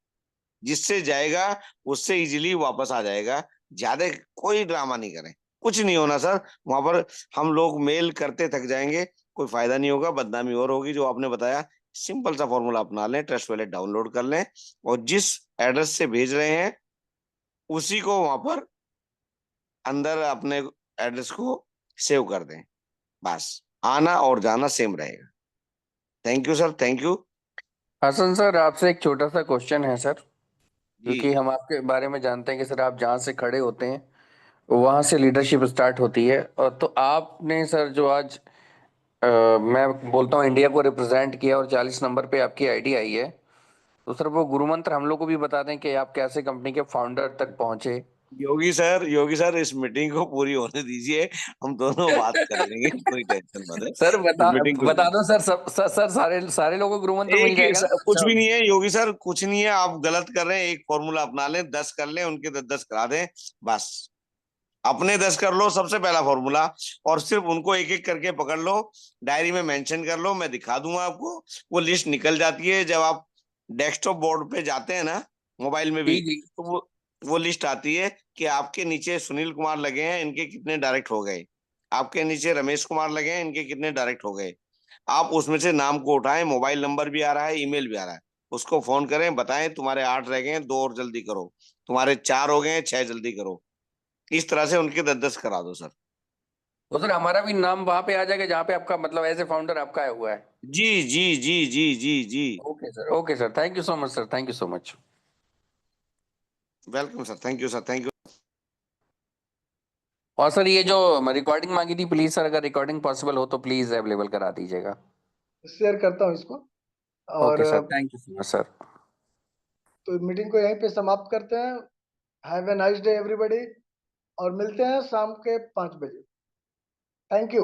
जिससे जाएगा उससे इजीली वापस आ जाएगा। ज्यादा कोई ड्रामा नहीं करें, कुछ नहीं होना सर वहां पर। हम लोग मेल करते थक जाएंगे, कोई फायदा नहीं होगा, बदनामी और होगी। जो आपने बताया, सिंपल सा फॉर्मूला अपना लें, ट्रस्ट वैलेट डाउनलोड कर लें और जिस एड्रेस से भेज रहे हैं उसी को वहां पर अंदर अपने एड्रेस को सेव कर दें। बस आना और जाना सेम रहेगा। Thank you sir, thank you. Hasan sir, आपसे एक छोटा सा क्वेश्चन है सर, जी क्योंकि हम आपके बारे में जानते हैं कि सर आप जहाँ से खड़े होते हैं वहां से लीडरशिप स्टार्ट होती है। और तो आपने सर जो आज मैं बोलता हूँ इंडिया को रिप्रेजेंट किया और 40 नंबर पे आपकी आईडी आई है, तो सर वो गुरु मंत्र हम लोग को भी बता दें कि आप कैसे कंपनी के फाउंडर तक पहुंचे। योगी सर इस मीटिंग को पूरी होने दीजिए, हम दोनों बात कर लेंगे, कोई टेंशन मत है। सर बता मीटिंग को बता दो सर, सर सारे लोगों को ग्रूमन तो मिल एक जाएगा ना? कुछ भी नहीं है योगी सर, कुछ नहीं है, आप गलत कर रहे हैं। एक फॉर्मूला अपना लें, 10 कर लें, उनके 10 करा दें, बस। अपने 10 कर लो, सबसे पहला फॉर्मूला, और सिर्फ उनको एक एक करके पकड़ लो, डायरी में मेंशन कर लो, मैं दिखा दूंगा आपको। वो लिस्ट निकल जाती है जब आप डेस्कटॉप बोर्ड पे जाते हैं ना, मोबाइल में भी, जी। तो वो लिस्ट आती है कि आपके नीचे सुनील कुमार लगे हैं, इनके कितने डायरेक्ट हो गए, आपके नीचे रमेश कुमार लगे हैं, इनके कितने डायरेक्ट हो गए। आप उसमें से नाम को उठाएं, मोबाइल नंबर भी आ रहा है, ईमेल भी आ रहा है, उसको फोन करें, बताएं तुम्हारे 8 रह गए हैं, 2 और जल्दी करो, तुम्हारे 4 हो गए हैं, 6 जल्दी करो। इस तरह से उनके 10 करा दो सर। तो सर हमारा भी नाम वहां पे आ जाएगा जहाँ पे आपका मतलब एज ए फाउंडर आपका आया हुआ है? जी जी जी जी जी जी। Okay sir, thank you so much sir, thank you so much. Welcome sir, thank you sir, thank you. और सर ये जो रिकॉर्डिंग मांगी थी, प्लीज सर अगर रिकॉर्डिंग पॉसिबल हो तो प्लीज अवेलेबल करा दीजिएगा। शेयर करता हूँ इसको। और okay sir, thank you so much sir. तो मीटिंग को यहीं पे समाप्त करते हैं। Have a nice day everybody, और मिलते हैं शाम के 5 बजे। Thank you.